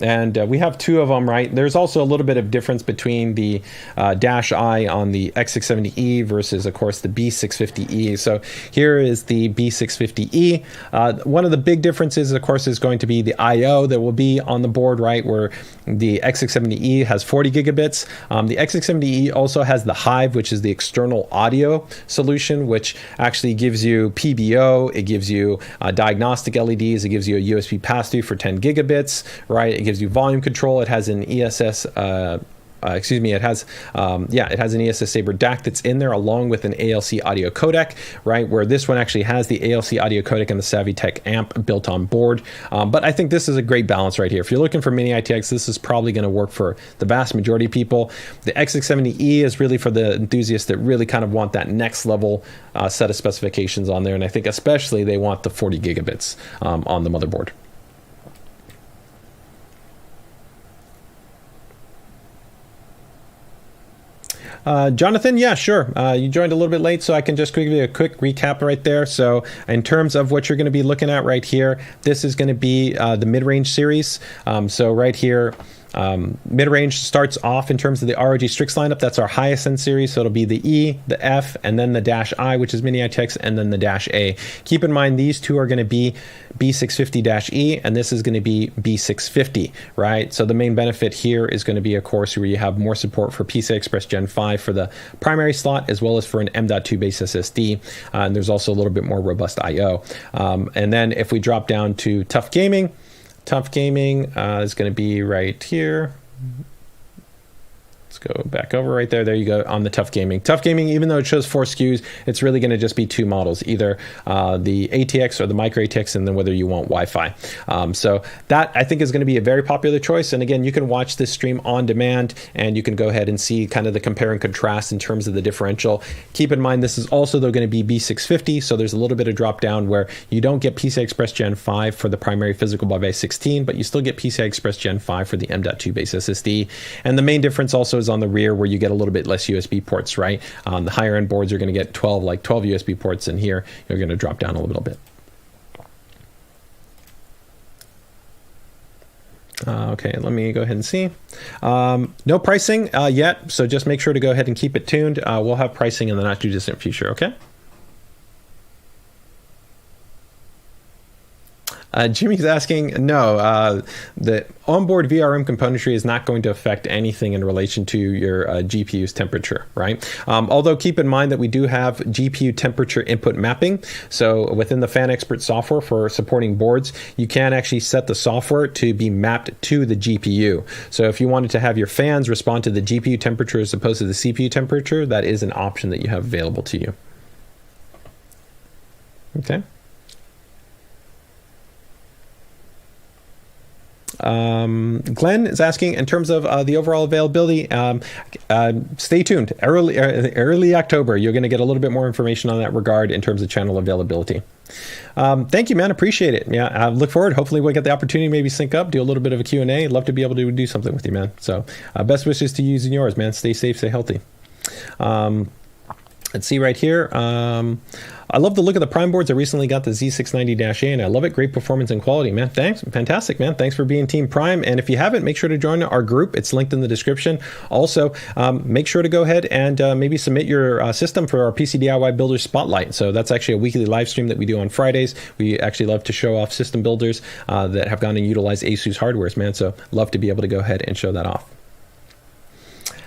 And we have two of them, right? There's also a little bit of difference between the Dash I on the X670E versus, of course, the B650E. So here is the B650E. One of the big differences, of course, is going to be the I/O that will be on the board, right? Where the X670E has 40 gigabits. The X670E also has the Hive, which is the external audio solution, which actually gives you PBO. It gives you diagnostic LEDs. It gives you a USB pass-through for 10 gigabits, right? It gives you volume control. It has an ESS, it has an ESS Saber DAC that's in there along with an ALC audio codec, right? Where this one actually has the ALC audio codec and the SavvyTech amp built on board. But I think this is a great balance right here. If you're looking for mini ITX, this is probably going to work for the vast majority of people. The X670E is really for the enthusiasts that really kind of want that next level set of specifications on there. And I think especially they want the 40 gigabits on the motherboard. Jonathan, yeah, sure. You joined a little bit late, so I can just give you a quick recap right there. So in terms of what you're going to be looking at right here, this is going to be the mid-range series. So right here, mid-range starts off in terms of the ROG Strix lineup. That's our highest end series. So it'll be the E, the F, and then the Dash I, which is mini ITX, and then the Dash A. Keep in mind, these two are going to be B650-E, and this is going to be B650, right? So the main benefit here is going to be, of course, where you have more support for PCIe Gen 5 for the primary slot, as well as for an M.2 base SSD. And there's also a little bit more robust I/O. And then if we drop down to TUF Gaming, TUF Gaming is going to be right here. Let's go back over right there. There you go on the TUF Gaming. TUF Gaming, even though it shows 4 SKUs, it's really going to just be 2 models, either the ATX or the micro ATX, and then whether you want Wi-Fi. So that I think is going to be a very popular choice. And again, you can watch this stream on demand, and you can go ahead and see kind of the compare and contrast in terms of the differential. Keep in mind, this is also though going to be B650, so there's a little bit of drop down where you don't get PCIe Gen 5 for the primary physical by 16, but you still get PCIe Gen 5 for the M.2 base SSD. And the main difference also is on the rear, where you get a little bit less USB ports, right? The higher end boards are going to get 12 USB ports, and here you're going to drop down a little bit. Okay, let me go ahead and see. No pricing yet, so just make sure to go ahead and keep it tuned. We'll have pricing in the not too distant future, okay? Jimmy's asking, no, the onboard VRM componentry is not going to affect anything in relation to your GPU's temperature, right? Although keep in mind that we do have GPU temperature input mapping. So within the Fan Expert software for supporting boards, you can actually set the software to be mapped to the GPU. So if you wanted to have your fans respond to the GPU temperature as opposed to the CPU temperature, that is an option that you have available to you. Okay. Glenn is asking, in terms of the overall availability, stay tuned. Early October, you're going to get a little bit more information on that regard in terms of channel availability. Thank you, man. Appreciate it. Yeah, I look forward. Hopefully we'll get the opportunity to maybe sync up, do a little bit of a Q&A. I'd love to be able to do something with you, man. So best wishes to you and yours, man. Stay safe, stay healthy. Let's see right here. I love the look of the Prime boards. I recently got the Z690-A, and I love it. Great performance and quality, man. Thanks. Fantastic, man. Thanks for being Team Prime. And if you haven't, make sure to join our group. It's linked in the description. Also, make sure to go ahead and maybe submit your system for our PC DIY Builder Spotlight. So that's actually a weekly live stream that we do on Fridays. We actually love to show off system builders that have gone and utilized ASUS hardwares, man. So love to be able to go ahead and show that off.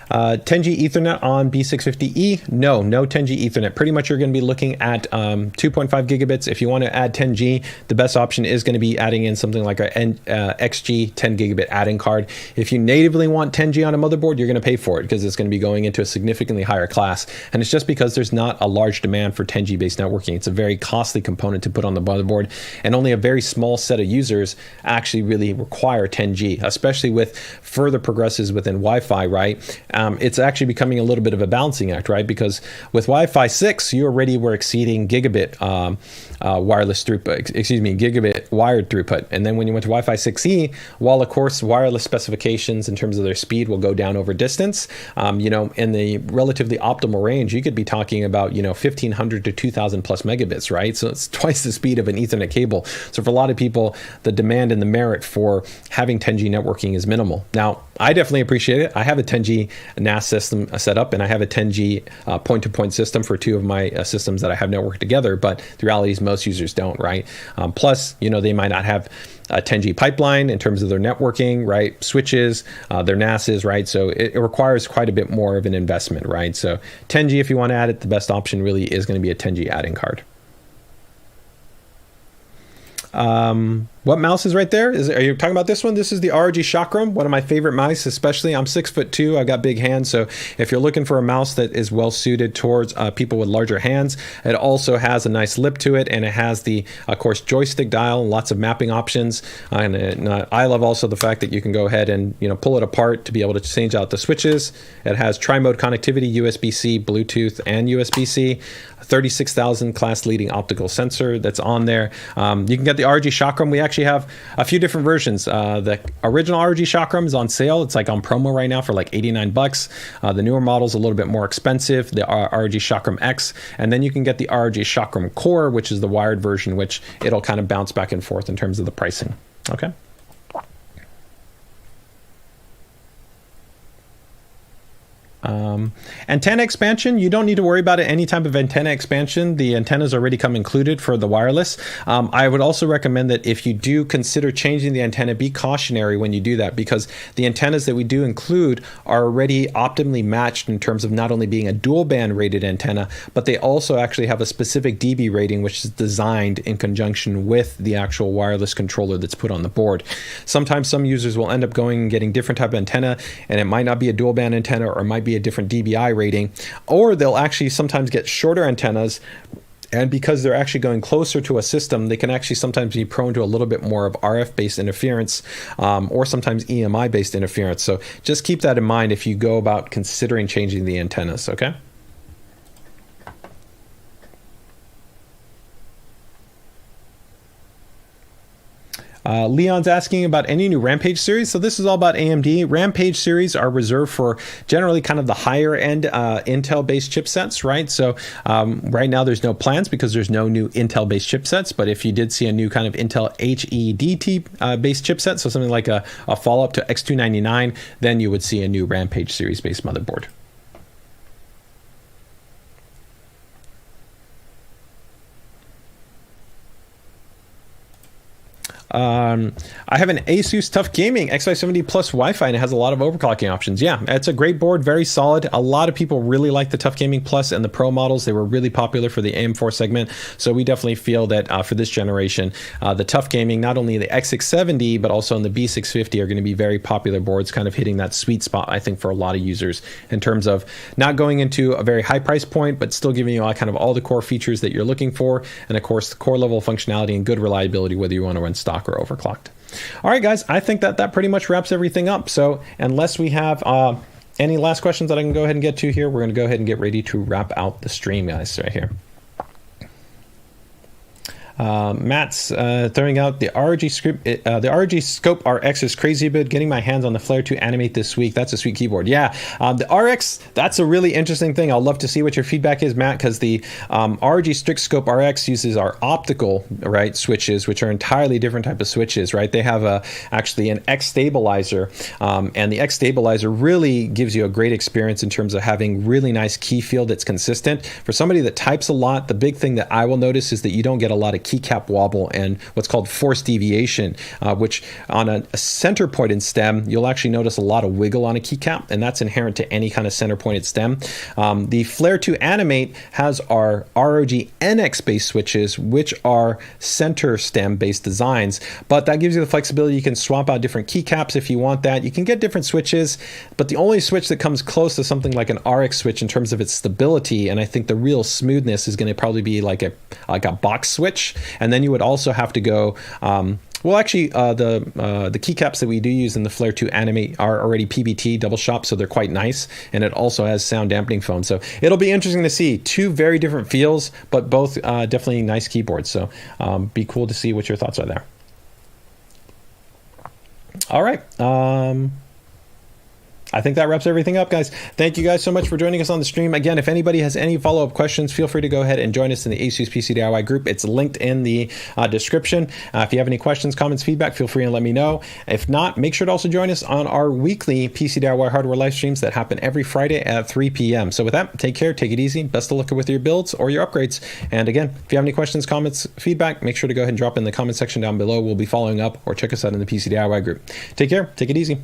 10G Ethernet on B650E? No 10G Ethernet. Pretty much you're going to be looking at 2.5 gigabits. If you want to add 10G, the best option is going to be adding in something like a XG 10 gigabit add-in card. If you natively want 10G on a motherboard, you're going to pay for it because it's going to be going into a significantly higher class. And it's just because there's not a large demand for 10G based networking. It's a very costly component to put on the motherboard, and only a very small set of users actually really require 10G, especially with further progresses within Wi-Fi, right? it's actually becoming a little bit of a balancing act, right? Because with Wi-Fi 6, you already were exceeding gigabit wireless throughput, gigabit wired throughput. And then when you went to Wi-Fi 6E, while of course wireless specifications in terms of their speed will go down over distance, in the relatively optimal range, you could be talking about, 1,500 to 2,000 plus megabits, right? So it's twice the speed of an Ethernet cable. So for a lot of people, the demand and the merit for having 10G networking is minimal. Now, I definitely appreciate it. I have a 10G NAS system set up, and I have a 10G point-to-point system for two of my systems that I have networked together, but the reality is most users don't, right? Plus, they might not have a 10G pipeline in terms of their networking, right? Switches, their NASs, right? So it requires quite a bit more of an investment, right? So 10G, if you want to add it, the best option really is going to be a 10G add-in card. What mouse is right there? Are you talking about this one? This is the ROG Chakram, one of my favorite mice, especially. I'm 6'2", I've got big hands, so if you're looking for a mouse that is well suited towards people with larger hands, it also has a nice lip to it, and it has the, of course, joystick dial and lots of mapping options. And I love also the fact that you can go ahead and pull it apart to be able to change out the switches. It has tri-mode connectivity, USB-C, Bluetooth, and USB-C. 36,000 class leading optical sensor that's on there. You can get the ROG Chakram. We actually have a few different versions. The original ROG Chakram is on sale. It's like on promo right now for like 89 bucks. The newer model is a little bit more expensive, the ROG Chakram X. And then you can get the ROG Chakram Core, which is the wired version, which it'll kind of bounce back and forth in terms of the pricing. Okay. Antenna expansion, you don't need to worry about it. Any type of antenna expansion, the antennas already come included for the wireless. I would also recommend that if you do consider changing the antenna, be cautionary when you do that, because the antennas that we do include are already optimally matched in terms of not only being a dual band rated antenna, but they also actually have a specific dB rating, which is designed in conjunction with the actual wireless controller that's put on the board. Sometimes some users will end up going and getting different type of antenna, and it might not be a dual band antenna, or it might be a different dBi rating, or they'll actually sometimes get shorter antennas, and because they're actually going closer to a system, they can actually sometimes be prone to a little bit more of RF-based interference, or sometimes EMI-based interference. So just keep that in mind if you go about considering changing the antennas, okay? Leon's asking about any new Rampage series. So this is all about AMD. Rampage series are reserved for generally kind of the higher end Intel-based chipsets, right? So right now there's no plans because there's no new Intel-based chipsets. But if you did see a new kind of Intel HEDT-based chipset, so something like a follow-up to X299, then you would see a new Rampage series-based motherboard. I have an ASUS TUF Gaming X570 Plus-WiFi, and it has a lot of overclocking options. Yeah, it's a great board, very solid. A lot of people really like the TUF Gaming Plus and the Pro models. They were really popular for the AM4 segment, so we definitely feel that for this generation, the TUF Gaming, not only the X670, but also in the B650 are going to be very popular boards, kind of hitting that sweet spot, I think, for a lot of users in terms of not going into a very high price point, but still giving you kind of all the core features that you're looking for, and of course, the core level functionality and good reliability, whether you want to run stock or overclocked. All right, guys, I think that pretty much wraps everything up. So unless we have any last questions that I can go ahead and get to here, we're going to go ahead and get ready to wrap out the stream, guys, right here. Matt's throwing out the ROG Scope RX is crazy good. Getting my hands on the Flare 2 Animate this week. That's a sweet keyboard. Yeah, the RX, that's a really interesting thing. I'll love to see what your feedback is, Matt, because the ROG Strix Scope RX uses our optical switches, which are entirely different type of switches, right? They have actually an X stabilizer, and the X stabilizer really gives you a great experience in terms of having really nice key field that's consistent. For somebody that types a lot, the big thing that I will notice is that you don't get a lot of keycap wobble and what's called force deviation, which on a center pointed stem, you'll actually notice a lot of wiggle on a keycap, and that's inherent to any kind of center pointed stem. The Flare 2 Animate has our ROG NX based switches, which are center stem based designs, but that gives you the flexibility. You can swap out different keycaps if you want that. You can get different switches, but the only switch that comes close to something like an RX switch in terms of its stability, and I think the real smoothness, is going to probably be like a box switch. And then you would also have to go Well, actually, the keycaps that we do use in the Flare 2 Animate are already PBT double shot, so they're quite nice, and it also has sound dampening foam. So it'll be interesting to see two very different feels, but both definitely nice keyboards. So be cool to see what your thoughts are there. All right. I think that wraps everything up, guys. Thank you guys so much for joining us on the stream. Again, if anybody has any follow-up questions, feel free to go ahead and join us in the ASUS PC DIY group. It's linked in the description. If you have any questions, comments, feedback, feel free and let me know. If not, make sure to also join us on our weekly PC DIY hardware live streams that happen every Friday at 3 p.m. So with that, take care, take it easy. Best of luck with your builds or your upgrades. And again, if you have any questions, comments, feedback, make sure to go ahead and drop in the comment section down below. We'll be following up, or check us out in the PC DIY group. Take care, take it easy.